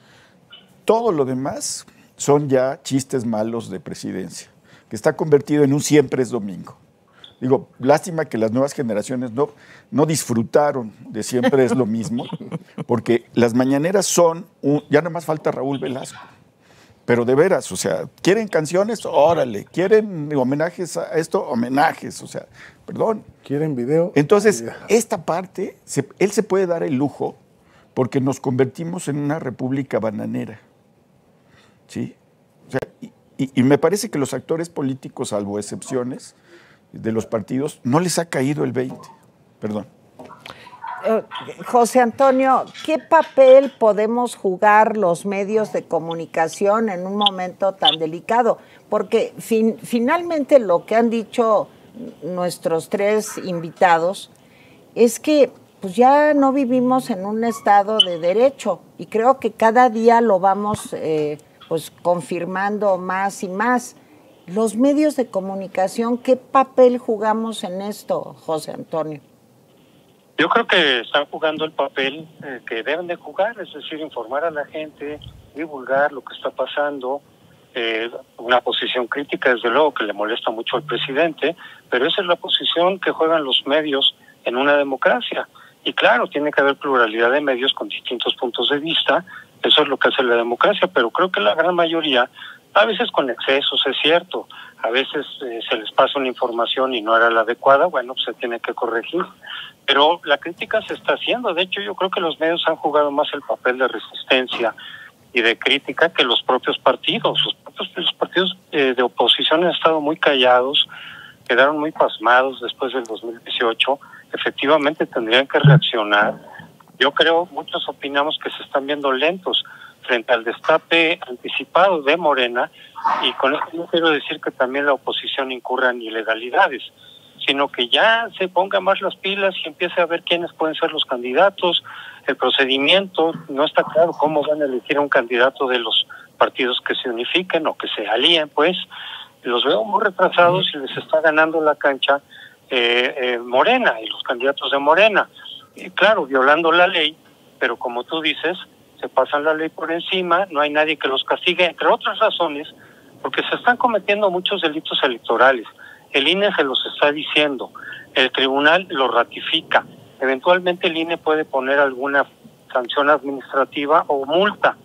Todo lo demás son ya chistes malos de presidencia, que está convertido en un siempre es domingo. Digo, lástima que las nuevas generaciones no disfrutaron de siempre es lo mismo, porque las mañaneras son, ya nada más falta Raúl Velasco. Pero de veras, o sea, ¿quieren canciones? Órale. ¿Quieren homenajes a esto? Homenajes, o sea, perdón.
¿Quieren video?
Entonces, esta parte, él se puede dar el lujo porque nos convertimos en una república bananera. ¿Sí? O sea, y me parece que los actores políticos, salvo excepciones de los partidos, no les ha caído el 20. Perdón.
José Antonio, ¿qué papel podemos jugar los medios de comunicación en un momento tan delicado? Porque finalmente lo que han dicho nuestros tres invitados es que pues ya no vivimos en un estado de derecho y creo que cada día lo vamos pues confirmando más y más. Los medios de comunicación, ¿qué papel jugamos en esto, José Antonio?
Yo creo que están jugando el papel que deben de jugar, es decir, informar a la gente, divulgar lo que está pasando, una posición crítica, desde luego, que le molesta mucho al presidente, pero esa es la posición que juegan los medios en una democracia. Y claro, tiene que haber pluralidad de medios con distintos puntos de vista, eso es lo que hace la democracia, pero creo que la gran mayoría, a veces con excesos, es cierto, a veces se les pasa una información y no era la adecuada, bueno, pues se tiene que corregir. Pero la crítica se está haciendo. De hecho, yo creo que los medios han jugado más el papel de resistencia y de crítica que los propios partidos. Los partidos de oposición han estado muy callados, quedaron muy pasmados después del 2018. Efectivamente tendrían que reaccionar. Yo creo, muchos opinamos que se están viendo lentos frente al destape anticipado de Morena, y con esto no quiero decir que también la oposición incurra en ilegalidades, sino que ya se ponga más las pilas y empiece a ver quiénes pueden ser los candidatos, el procedimiento. No está claro cómo van a elegir a un candidato de los partidos que se unifiquen o que se alíen, pues los veo muy retrasados y les está ganando la cancha Morena y los candidatos de Morena. Y claro, violando la ley, pero como tú dices, se pasan la ley por encima, no hay nadie que los castigue, entre otras razones, porque se están cometiendo muchos delitos electorales. El INE se los está diciendo, el tribunal lo ratifica, eventualmente el INE puede poner alguna sanción administrativa o multa,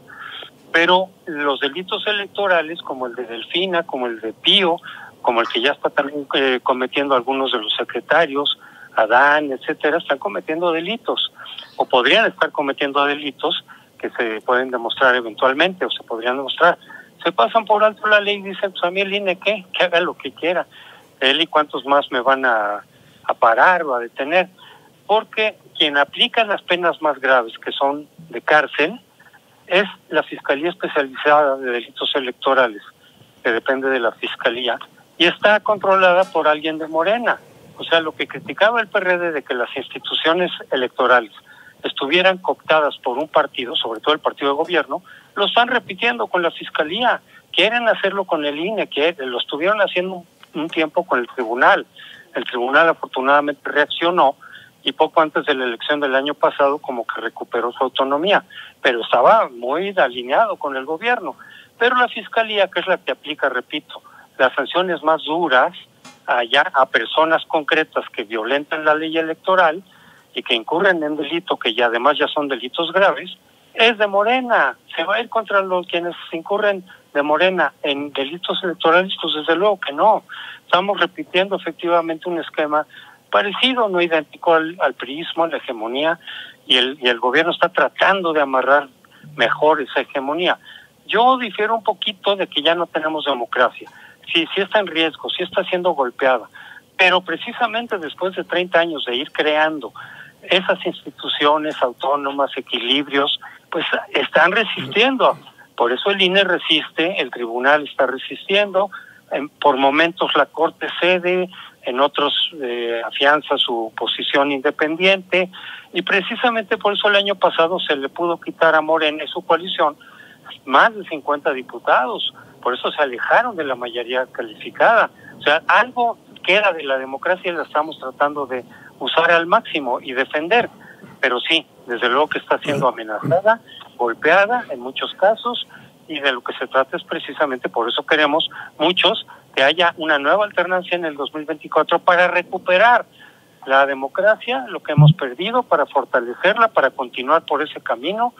pero los delitos electorales como el de Delfina, como el de Pío, como el que ya está también cometiendo algunos de los secretarios, Adán, etcétera, están cometiendo delitos, o podrían estar cometiendo delitos que se pueden demostrar eventualmente o se podrían demostrar. Se pasan por alto la ley y dicen, pues a mí el INE, ¿qué? Que haga lo que quiera. Él y cuántos más me van a parar o a detener. Porque quien aplica las penas más graves, que son de cárcel, es la Fiscalía Especializada de Delitos Electorales, que depende de la Fiscalía, y está controlada por alguien de Morena. O sea, lo que criticaba el PRD de que las instituciones electorales estuvieran cooptadas por un partido, sobre todo el partido de gobierno, lo están repitiendo con la Fiscalía. Quieren hacerlo con el INE, que lo estuvieron haciendo un tiempo con el tribunal. El tribunal afortunadamente reaccionó y poco antes de la elección del año pasado como que recuperó su autonomía, pero estaba muy alineado con el gobierno. Pero la Fiscalía, que es la que aplica, repito, las sanciones más duras a personas concretas que violentan la ley electoral y que incurren en delito, que ya además ya son delitos graves, es de Morena. Se va a ir contra los quienes incurren de Morena en delitos electorales, pues desde luego que no. Estamos repitiendo efectivamente un esquema parecido, no idéntico al priismo, a la hegemonía, y el gobierno está tratando de amarrar mejor esa hegemonía. Yo difiero un poquito de que ya no tenemos democracia. Sí está en riesgo, sí está siendo golpeada, pero precisamente después de 30 años de ir creando esas instituciones autónomas, equilibrios, pues están resistiendo. Por eso el INE resiste, el tribunal está resistiendo, por momentos la Corte cede, en otros afianza su posición independiente, y precisamente por eso el año pasado se le pudo quitar a Morena y su coalición más de 50 diputados, por eso se alejaron de la mayoría calificada. O sea, algo queda de la democracia y la estamos tratando de usar al máximo y defender, pero sí, desde luego que está siendo amenazada, golpeada en muchos casos, y de lo que se trata es precisamente, por eso queremos muchos que haya una nueva alternancia en el 2024 para recuperar la democracia, lo que hemos perdido, para fortalecerla, para continuar por ese camino,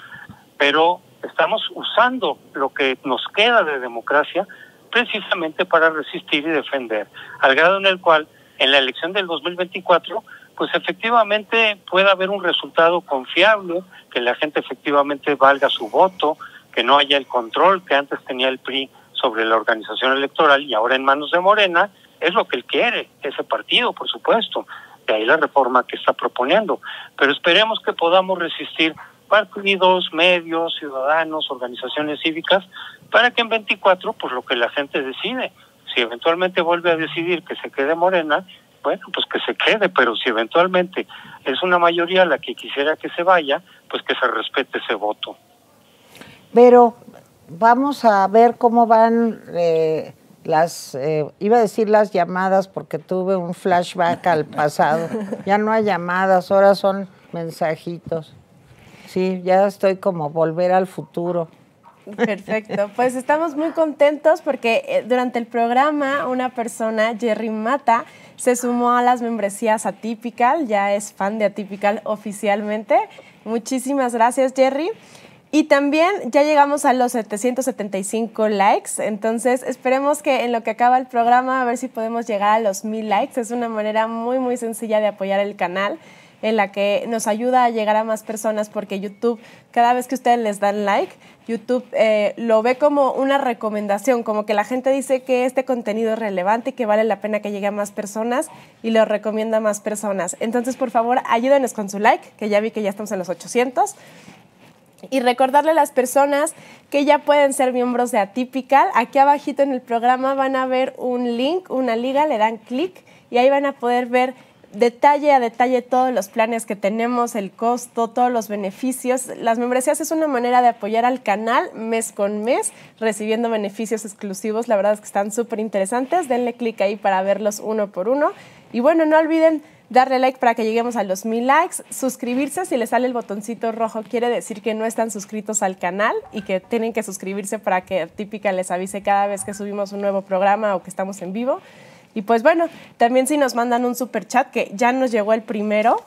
pero estamos usando lo que nos queda de democracia precisamente para resistir y defender, al grado en el cual en la elección del 2024 pues efectivamente pueda haber un resultado confiable, que la gente efectivamente valga su voto, que no haya el control que antes tenía el PRI sobre la organización electoral y ahora en manos de Morena, es lo que él quiere, ese partido, por supuesto, de ahí la reforma que está proponiendo. Pero esperemos que podamos resistir partidos, medios, ciudadanos, organizaciones cívicas, para que en 24, pues lo que la gente decide, si eventualmente vuelve a decidir que se quede Morena, bueno, pues que se quede, pero si eventualmente es una mayoría la que quisiera que se vaya, pues que se respete ese voto.
Pero vamos a ver cómo van iba a decir las llamadas porque tuve un flashback al pasado. Ya no hay llamadas, ahora son mensajitos. Sí, ya estoy como volver al futuro.
Perfecto, pues estamos muy contentos porque durante el programa una persona, Jerry Mata, se sumó a las membresías Atypical, ya es fan de Atypical oficialmente. Muchísimas gracias, Jerry. Y también ya llegamos a los 775 likes, entonces esperemos que en lo que acaba el programa a ver si podemos llegar a los 1000 likes. Es una manera muy, muy sencilla de apoyar el canal, en la que nos ayuda a llegar a más personas, porque YouTube, cada vez que ustedes les dan like, YouTube lo ve como una recomendación, como que la gente dice que este contenido es relevante y que vale la pena que llegue a más personas y lo recomienda a más personas. Entonces, por favor, ayúdenos con su like, que ya vi que ya estamos en los 800. Y recordarle a las personas que ya pueden ser miembros de Atypical. Aquí abajito en el programa van a ver un link, una liga, le dan clic y ahí van a poder ver detalle a detalle todos los planes que tenemos, el costo, todos los beneficios. Las membresías es una manera de apoyar al canal mes con mes, recibiendo beneficios exclusivos. La verdad es que están súper interesantes. Denle clic ahí para verlos uno por uno. Y bueno, no olviden darle like para que lleguemos a los 1000 likes, suscribirse. Si les sale el botoncito rojo quiere decir que no están suscritos al canal y que tienen que suscribirse para que Atypical les avise cada vez que subimos un nuevo programa o que estamos en vivo. Y pues bueno, también si nos mandan un super chat, que ya nos llegó el primero,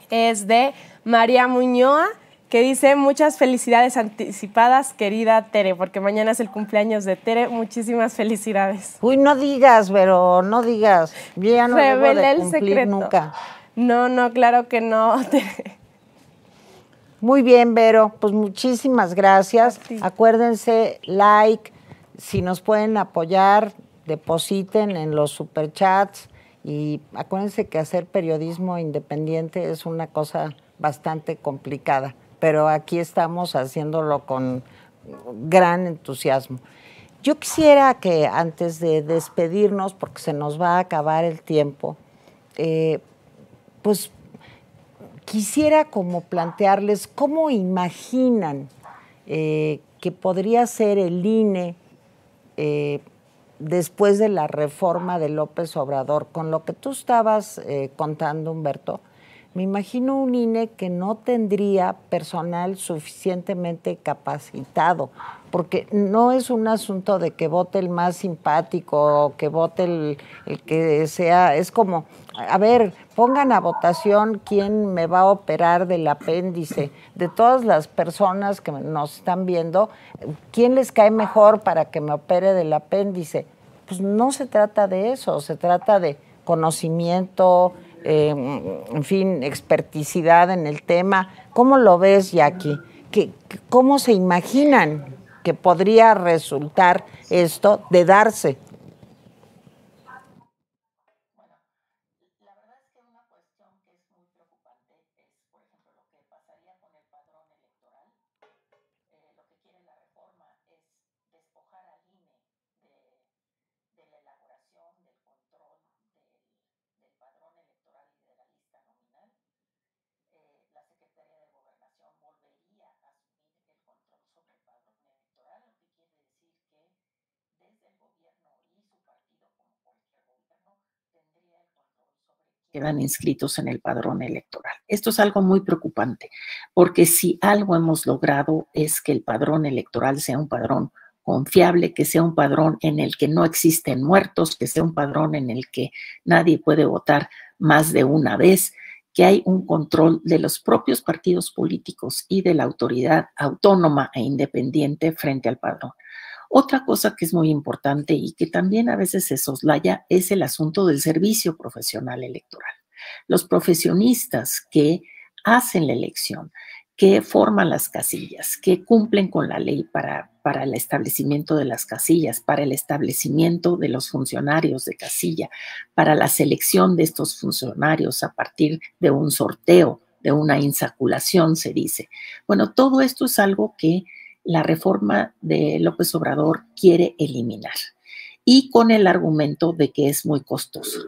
es de María Muñoa, que dice: muchas felicidades anticipadas, querida Tere, porque mañana es el cumpleaños de Tere. Muchísimas felicidades.
Uy, no digas, pero no digas. Yo ya no debo de cumplir nunca.
No, claro que no, Tere.
Muy bien, Vero, pues muchísimas gracias. Acuérdense, like, si nos pueden apoyar, depositen en los superchats y acuérdense que hacer periodismo independiente es una cosa bastante complicada, pero aquí estamos haciéndolo con gran entusiasmo. Yo quisiera que antes de despedirnos, porque se nos va a acabar el tiempo, pues quisiera como plantearles cómo imaginan que podría ser el INE después de la reforma de López Obrador. Con lo que tú estabas contando, Humberto, me imagino un INE que no tendría personal suficientemente capacitado, porque no es un asunto de que vote el más simpático o que vote el que sea, es como, a ver, pongan a votación quién me va a operar del apéndice, de todas las personas que nos están viendo, quién les cae mejor para que me opere del apéndice. Pues no se trata de eso, se trata de conocimiento, en fin, experticidad en el tema. ¿Cómo lo ves, Jackie? ¿Cómo se imaginan que podría resultar esto de darse?
Quedan inscritos en el padrón electoral. Esto es algo muy preocupante, porque si algo hemos logrado es que el padrón electoral sea un padrón confiable, que sea un padrón en el que no existen muertos, que sea un padrón en el que nadie puede votar más de una vez, que hay un control de los propios partidos políticos y de la autoridad autónoma e independiente frente al padrón. Otra cosa que es muy importante y que también a veces se soslaya es el asunto del servicio profesional electoral. Los profesionistas que hacen la elección, que forman las casillas, que cumplen con la ley para el establecimiento de las casillas, para el establecimiento de los funcionarios de casilla, para la selección de estos funcionarios a partir de un sorteo, de una insaculación, se dice. Bueno, todo esto es algo que la reforma de López Obrador quiere eliminar y con el argumento de que es muy costoso.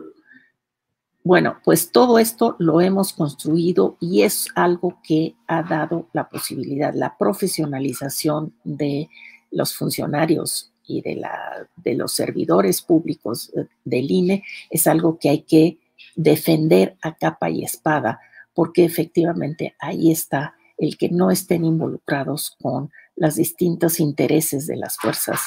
Bueno, pues todo esto lo hemos construido y es algo que ha dado la posibilidad, la profesionalización de los funcionarios y de los servidores públicos del INE es algo que hay que defender a capa y espada, porque efectivamente ahí está el que no estén involucrados con los distintos intereses de las fuerzas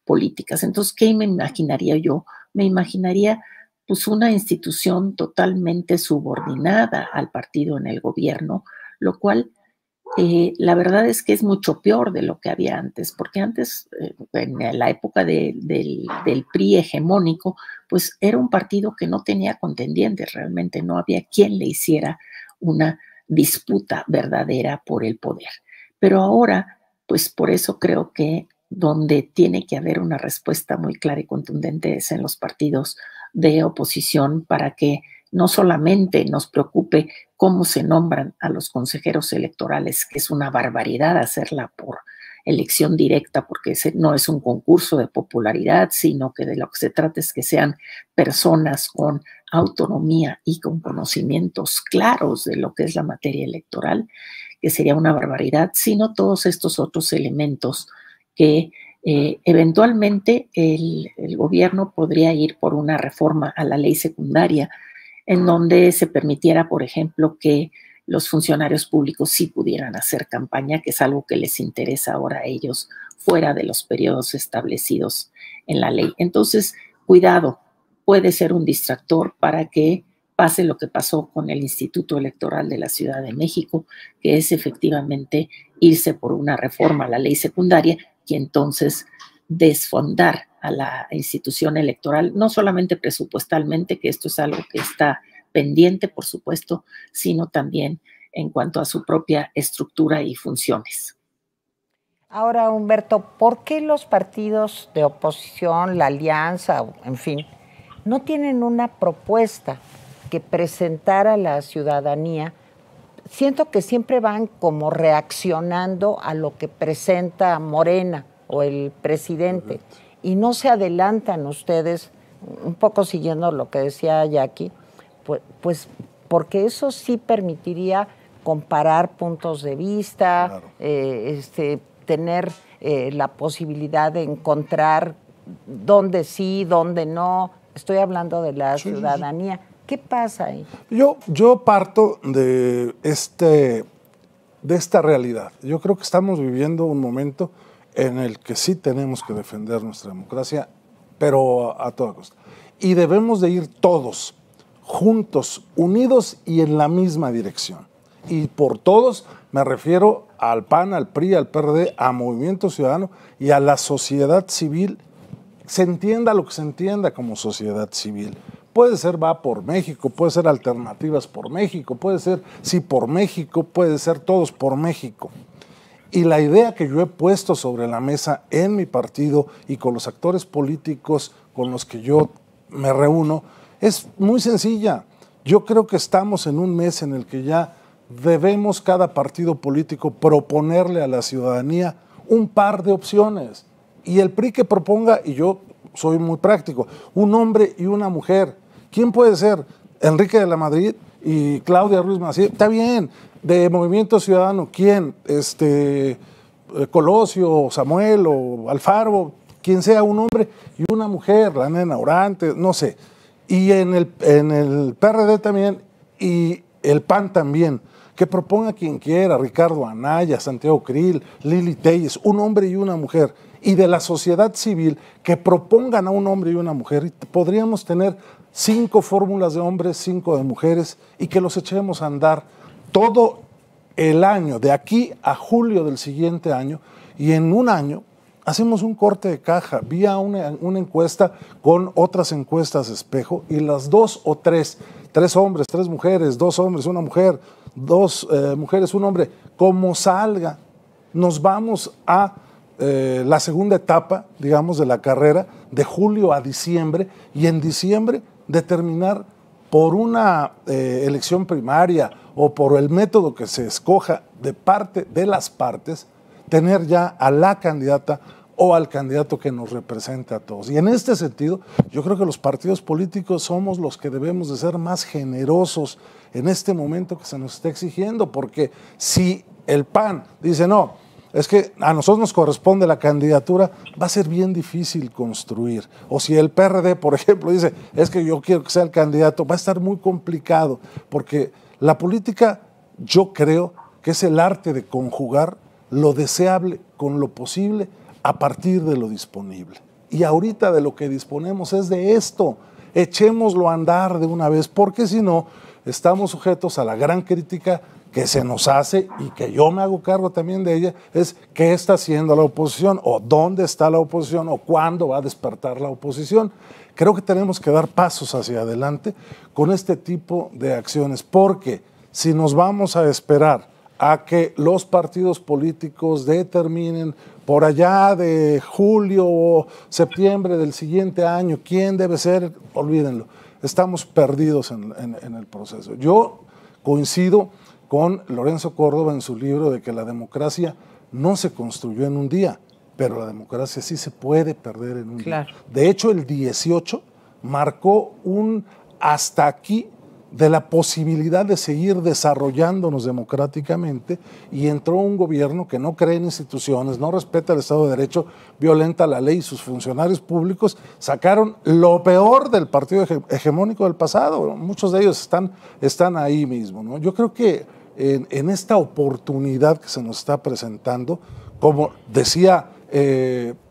políticas. Entonces, ¿qué me imaginaría yo? Me imaginaría pues una institución totalmente subordinada al partido en el gobierno, lo cual la verdad es que es mucho peor de lo que había antes, porque antes, en la época del PRI hegemónico, pues era un partido que no tenía contendientes, realmente no había quien le hiciera una disputa verdadera por el poder. Pero ahora, pues por eso creo que donde tiene que haber una respuesta muy clara y contundente es en los partidos de oposición para que no solamente nos preocupe cómo se nombran a los consejeros electorales, que es una barbaridad hacerla por elección directa, porque no es un concurso de popularidad, sino que de lo que se trata es que sean personas con autonomía y con conocimientos claros de lo que es la materia electoral, que sería una barbaridad, sino todos estos otros elementos que eventualmente el gobierno podría ir por una reforma a la ley secundaria en donde se permitiera, por ejemplo, que los funcionarios públicos sí pudieran hacer campaña, que es algo que les interesa ahora a ellos fuera de los periodos establecidos en la ley. Entonces, cuidado, puede ser un distractor para que pase lo que pasó con el Instituto Electoral de la Ciudad de México, que es efectivamente irse por una reforma a la ley secundaria y entonces desfondar a la institución electoral, no solamente presupuestalmente, que esto es algo que está pendiente, por supuesto, sino también en cuanto a su propia estructura y funciones.
Ahora, Humberto, ¿por qué los partidos de oposición, la alianza, en fin, no tienen una propuesta que presentar a la ciudadanía? Siento que siempre van como reaccionando a lo que presenta Morena o el presidente y no se adelantan ustedes, un poco siguiendo lo que decía Jackie, pues porque eso sí permitiría comparar puntos de vista, claro. Tener la posibilidad de encontrar dónde sí, dónde no. Estoy hablando de la ciudadanía. Sí. ¿Qué pasa ahí?
Yo parto de esta realidad. Yo creo que estamos viviendo un momento en el que sí tenemos que defender nuestra democracia, pero a toda costa. Y debemos de ir todos, juntos, unidos y en la misma dirección. Y por todos me refiero al PAN, al PRI, al PRD, a Movimiento Ciudadano y a la sociedad civil. Se entienda lo que se entienda como sociedad civil. Puede ser Va por México, puede ser Alternativas por México, puede ser Sí por México, puede ser Todos por México. Y la idea que yo he puesto sobre la mesa en mi partido y con los actores políticos con los que yo me reúno es muy sencilla. Yo creo que estamos en un mes en el que ya debemos cada partido político proponerle a la ciudadanía un par de opciones. Y el PRI que proponga, y yo soy muy práctico, un hombre y una mujer. ¿Quién puede ser? Enrique de la Madrid y Claudia Ruiz Massieu. Está bien. De Movimiento Ciudadano, ¿quién? Colosio, Samuel o Alfaro, quien sea, un hombre y una mujer, la nena Orantes, no sé. Y en el PRD también, y el PAN también, que proponga quien quiera, Ricardo Anaya, Santiago Krill, Lili Telles, un hombre y una mujer. Y de la sociedad civil, que propongan a un hombre y una mujer, y podríamos tener 5 fórmulas de hombres, 5 de mujeres, y que los echemos a andar todo el año, de aquí a julio del siguiente año, y en un año hacemos un corte de caja vía una encuesta con otras encuestas espejo, y las 2 o 3 hombres, 3 mujeres, 2 hombres, una mujer, 2 mujeres, un hombre, como salga, nos vamos a la segunda etapa, digamos, de la carrera, de julio a diciembre, y en diciembre determinar por una elección primaria o por el método que se escoja de parte de las partes, tener ya a la candidata o al candidato que nos represente a todos. Y en este sentido, yo creo que los partidos políticos somos los que debemos de ser más generosos en este momento que se nos está exigiendo, porque si el PAN dice no, es que a nosotros nos corresponde la candidatura, va a ser bien difícil construir. O si el PRD, por ejemplo, dice, es que yo quiero que sea el candidato, va a estar muy complicado, porque la política, yo creo que es el arte de conjugar lo deseable con lo posible a partir de lo disponible. Y ahorita de lo que disponemos es de esto, echémoslo a andar de una vez, porque si no, estamos sujetos a la gran crítica que se nos hace, y que yo me hago cargo también de ella, es qué está haciendo la oposición, o dónde está la oposición, o cuándo va a despertar la oposición. Creo que tenemos que dar pasos hacia adelante con este tipo de acciones, porque si nos vamos a esperar a que los partidos políticos determinen por allá de julio o septiembre del siguiente año quién debe ser, olvídenlo, estamos perdidos en el proceso. Yo coincido con Lorenzo Córdoba en su libro de que la democracia no se construyó en un día, pero la democracia sí se puede perder en un día. De hecho, el 18 marcó un hasta aquí de la posibilidad de seguir desarrollándonos democráticamente, y entró un gobierno que no cree en instituciones, no respeta el Estado de Derecho, violenta la ley, y sus funcionarios públicos sacaron lo peor del partido hegemónico del pasado. Muchos de ellos están ahí mismo, ¿no? Yo creo que en esta oportunidad que se nos está presentando, como decía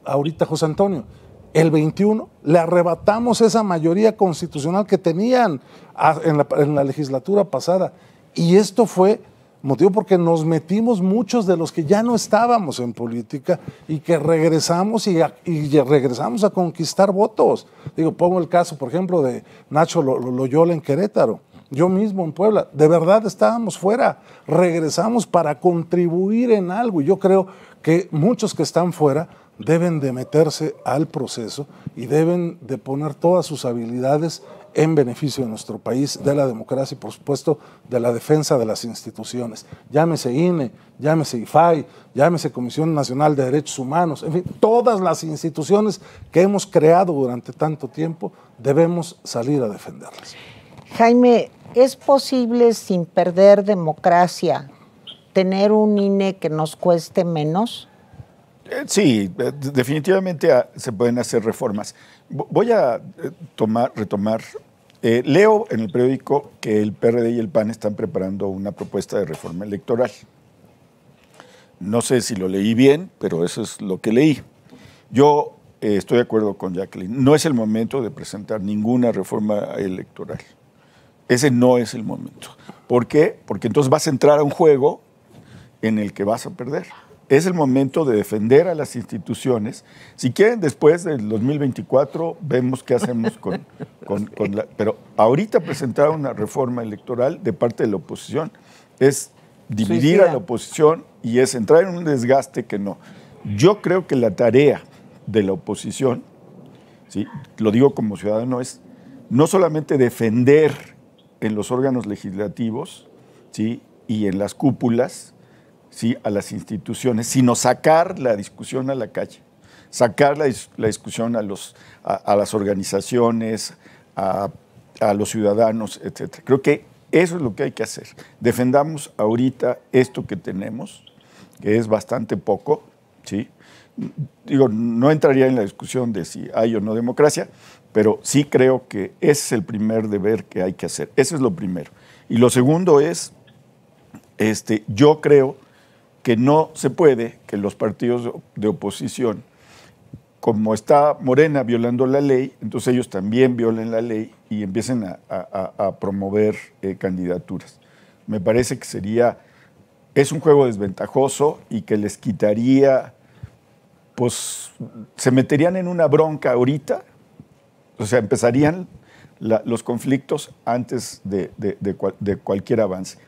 ahorita José Antonio, el 21 le arrebatamos esa mayoría constitucional que tenían en la legislatura pasada, y esto fue motivo porque nos metimos muchos de los que ya no estábamos en política y que regresamos y regresamos a conquistar votos. Digo, pongo el caso, por ejemplo, de Nacho Loyola en Querétaro. yo mismo en Puebla, de verdad estábamos fuera, regresamos para contribuir en algo. Yo creo que muchos que están fuera deben de meterse al proceso y deben de poner todas sus habilidades en beneficio de nuestro país, de la democracia y por supuesto de la defensa de las instituciones. Llámese INE, llámese IFAI, llámese Comisión Nacional de Derechos Humanos, en fin, todas las instituciones que hemos creado durante tanto tiempo debemos salir a defenderlas.
Jaime, ¿es posible sin perder democracia tener un INE que nos cueste menos?
Sí, definitivamente se pueden hacer reformas. Voy a retomar. Leo en el periódico que el PRD y el PAN están preparando una propuesta de reforma electoral. No sé si lo leí bien, pero eso es lo que leí. Yo estoy de acuerdo con Jacqueline. No es el momento de presentar ninguna reforma electoral. Ese no es el momento. ¿Por qué? Porque entonces vas a entrar a un juego en el que vas a perder. Es el momento de defender a las instituciones. Si quieren, después del 2024, vemos qué hacemos con la... Pero ahorita presentar una reforma electoral de parte de la oposición es dividir a la oposición y es entrar en un desgaste que no. Yo creo que la tarea de la oposición, ¿sí?, lo digo como ciudadano, es no solamente defender en los órganos legislativos, ¿sí?, y en las cúpulas, ¿sí?, a las instituciones, sino sacar la discusión a la calle, sacar la discusión a las organizaciones, a los ciudadanos, etc. Creo que eso es lo que hay que hacer. Defendamos ahorita esto que tenemos, que es bastante poco, ¿sí? Digo, no entraría en la discusión de si hay o no democracia, pero sí creo que ese es el primer deber que hay que hacer. Eso es lo primero. Y lo segundo es, yo creo que no se puede que los partidos de oposición, como está Morena violando la ley, entonces ellos también violen la ley y empiecen a promover candidaturas. Me parece que es un juego desventajoso y que les quitaría, pues se meterían en una bronca ahorita, o sea, empezarían los conflictos antes de cualquier avance.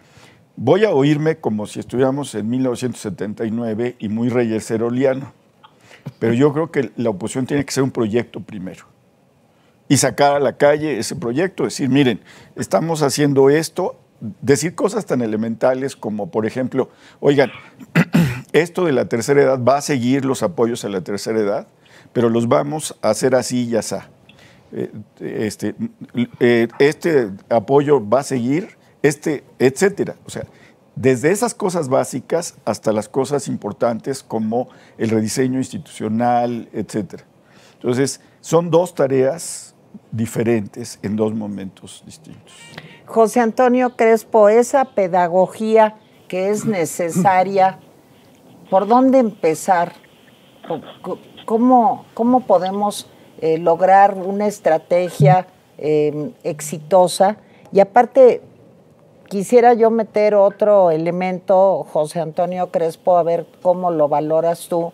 Voy a oírme como si estuviéramos en 1979 y muy reyes-heroliano, pero yo creo que la oposición tiene que ser un proyecto primero y sacar a la calle ese proyecto, decir, miren, estamos haciendo esto, decir cosas tan elementales como, por ejemplo, oigan, esto de la tercera edad va a seguir los apoyos a la tercera edad, pero los vamos a hacer así y así. Este apoyo va a seguir, etcétera. O sea, desde esas cosas básicas hasta las cosas importantes como el rediseño institucional, etcétera. Entonces, son dos tareas diferentes en dos momentos distintos.
José Antonio Crespo, esa pedagogía que es necesaria, ¿por dónde empezar? ¿Cómo podemos lograr una estrategia exitosa? Y aparte, quisiera yo meter otro elemento, José Antonio Crespo, a ver cómo lo valoras tú.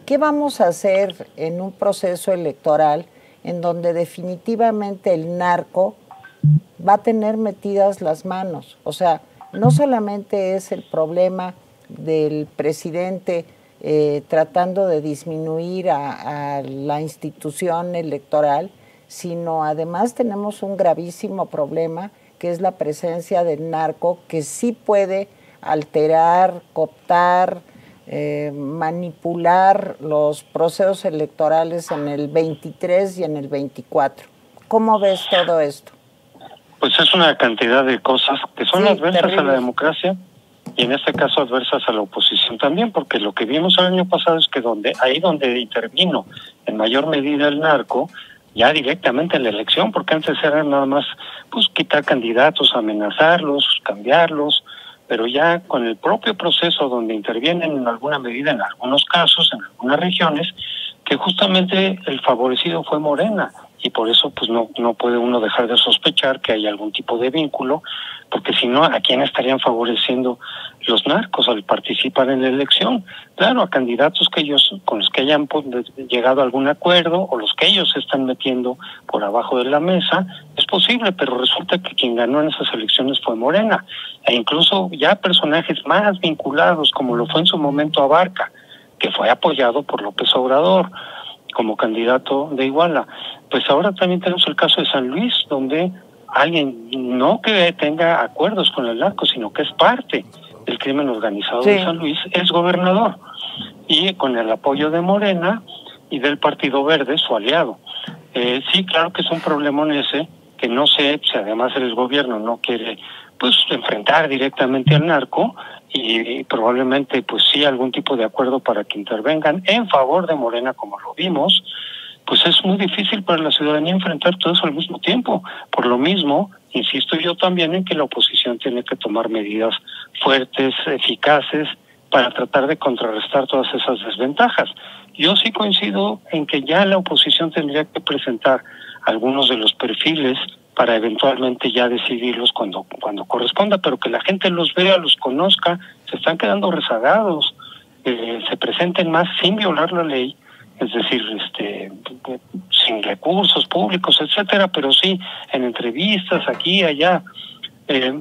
¿Qué vamos a hacer en un proceso electoral en donde definitivamente el narco va a tener metidas las manos? O sea, no solamente es el problema del presidente tratando de disminuir a la institución electoral, sino además tenemos un gravísimo problema que es la presencia del narco, que sí puede alterar, cooptar, manipular los procesos electorales en el 23 y en el 24. ¿Cómo ves todo esto?
Pues es una cantidad de cosas que son adversas
terrible
a la democracia y en este caso adversas a la oposición también, porque lo que vimos el año pasado es que ahí donde intervino en mayor medida el narco, ya directamente en la elección, porque antes era nada más pues quitar candidatos, amenazarlos, cambiarlos, pero ya con el propio proceso donde intervienen en alguna medida en algunos casos, en algunas regiones, que justamente el favorecido fue Morena, y por eso pues no puede uno dejar de sospechar que hay algún tipo de vínculo, porque si no, ¿a quién estarían favoreciendo los narcos al participar en la elección? Claro, a candidatos con los que hayan llegado a algún acuerdo o los que ellos se están metiendo por abajo de la mesa, es posible, pero resulta que quien ganó en esas elecciones fue Morena, e incluso ya personajes más vinculados, como lo fue en su momento Abarca, que fue apoyado por López Obrador como candidato de Iguala. Pues ahora también tenemos el caso de San Luis, donde alguien no que tenga acuerdos con el narco, sino que es parte del crimen organizado de San Luis, es gobernador, y con el apoyo de Morena y del Partido Verde, su aliado. Sí, claro que es un problemón ese, que no sé si además el gobierno no quiere pues enfrentar directamente al narco, y probablemente pues sí algún tipo de acuerdo para que intervengan en favor de Morena, como lo vimos. Pues es muy difícil para la ciudadanía enfrentar todo eso al mismo tiempo. Por lo mismo, insisto yo también en que la oposición tiene que tomar medidas fuertes, eficaces, para tratar de contrarrestar todas esas desventajas. Yo sí coincido en que ya la oposición tendría que presentar algunos de los perfiles para eventualmente ya decidirlos cuando corresponda, pero que la gente los vea, los conozca. Se están quedando rezagados, se presenten más sin violar la ley, es decir, sin recursos públicos, etcétera, pero sí en entrevistas aquí, allá,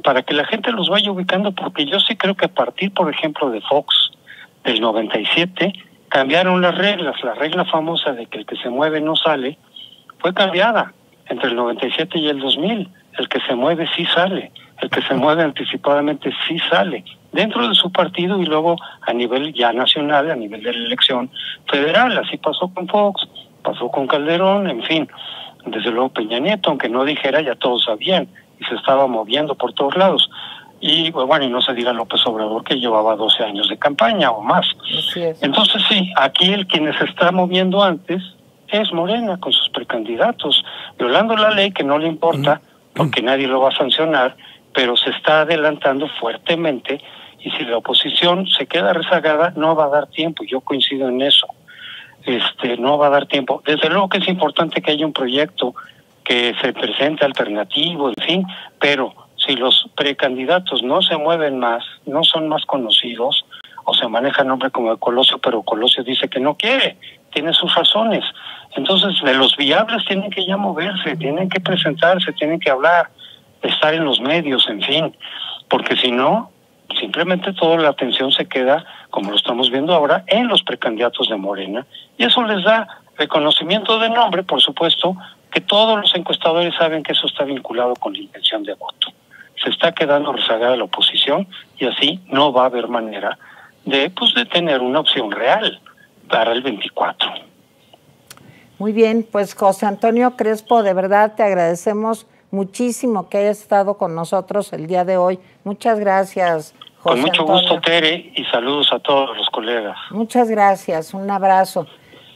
para que la gente los vaya ubicando, porque yo sí creo que a partir, por ejemplo, de Fox del 97, cambiaron las reglas. La regla famosa de que el que se mueve no sale fue cambiada entre el 97 y el 2000. El que se mueve sí sale, el que se mueve anticipadamente sí sale, dentro de su partido y luego a nivel ya nacional, a nivel de la elección federal. Así pasó con Fox, pasó con Calderón, en fin, desde luego Peña Nieto, aunque no dijera, ya todos sabían, y se estaba moviendo por todos lados. Y bueno, y no se diga López Obrador, que llevaba 12 años de campaña o más. Entonces sí, aquí el quien se está moviendo antes es Morena, con sus precandidatos, violando la ley, que no le importa, porque nadie lo va a sancionar, pero se está adelantando fuertemente, y si la oposición se queda rezagada, no va a dar tiempo. Yo coincido en eso. No va a dar tiempo. Desde luego que es importante que haya un proyecto que se presente alternativo, en fin, pero si los precandidatos no se mueven más, no son más conocidos, o se maneja el nombre como de Colosio, pero Colosio dice que no quiere, tiene sus razones. Entonces, de los viables tienen que ya moverse, tienen que presentarse, tienen que hablar, estar en los medios, en fin, porque si no, simplemente toda la atención se queda, como lo estamos viendo ahora, en los precandidatos de Morena, y eso les da reconocimiento de nombre, por supuesto, que todos los encuestadores saben que eso está vinculado con la intención de voto. Se está quedando rezagada la oposición, y así no va a haber manera de tener una opción real para el 24.
Muy bien, pues José Antonio Crespo, de verdad te agradecemos muchísimo que hayas estado con nosotros el día de hoy. Muchas gracias, José
Con mucho
Antonio.
gusto, Tere, y saludos a todos los colegas.
Muchas gracias, un abrazo.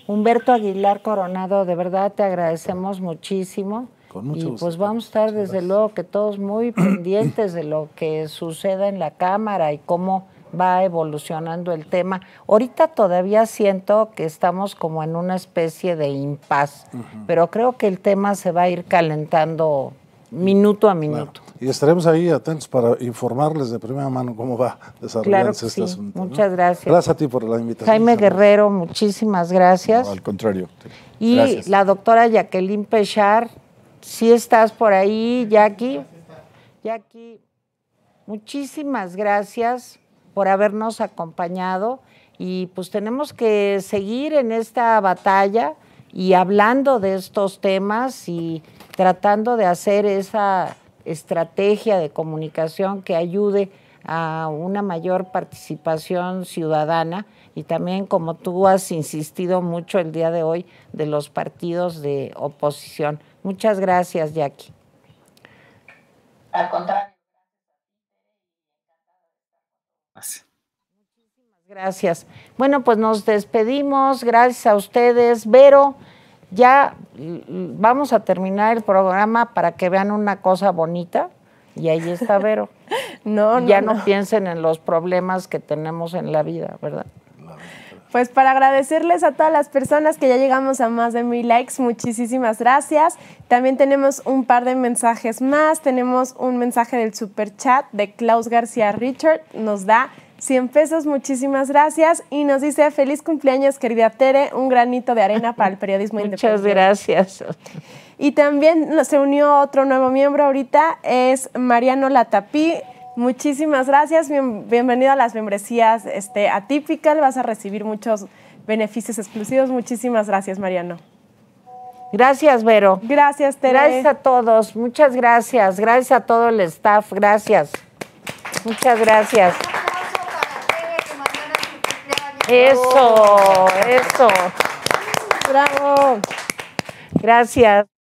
Humberto Aguilar Coronado, de verdad te agradecemos muchísimo.
Con mucho gusto.
Pues vamos a estar desde luego que todos muy pendientes de lo que suceda en la Cámara y cómo va evolucionando el tema. Ahorita todavía siento que estamos como en una especie de impas, pero creo que el tema se va a ir calentando minuto a minuto.
Claro. Y estaremos ahí atentos para informarles de primera mano cómo va desarrollándose este asunto.
Muchas gracias.
Gracias a ti por la invitación.
Jaime Guerrero, muchísimas gracias.
No, al contrario.
Y
Gracias.
la doctora Jacqueline Pechar, ¿sí estás por ahí, Jackie? Jackie, muchísimas gracias por habernos acompañado, y pues tenemos que seguir en esta batalla y hablando de estos temas y tratando de hacer esa estrategia de comunicación que ayude a una mayor participación ciudadana, y también, como tú has insistido mucho el día de hoy, de los partidos de oposición. Muchas gracias, Jackie.
Al contrario.
Gracias. Bueno, pues nos despedimos. Gracias a ustedes. Vero, ya vamos a terminar el programa para que vean una cosa bonita. Y ahí está Vero.
No
piensen en los problemas que tenemos en la vida, ¿verdad?
Pues para agradecerles a todas las personas que ya llegamos a más de 1000 likes, muchísimas gracias. También tenemos un par de mensajes más. Tenemos un mensaje del superchat de Klaus García Richard, nos da 100 pesos, muchísimas gracias. Y nos dice, feliz cumpleaños, querida Tere, un granito de arena para el periodismo independiente.
Muchas gracias.
Y también se unió otro nuevo miembro ahorita, es Mariano Latapí. Muchísimas gracias, bienvenido a las membresías Atypical, vas a recibir muchos beneficios exclusivos. Muchísimas gracias, Mariano.
Gracias, Vero.
Gracias, Tere.
Gracias a todos, muchas gracias. Gracias a todo el staff, gracias. Muchas gracias. Eso.
Bravo.
Gracias.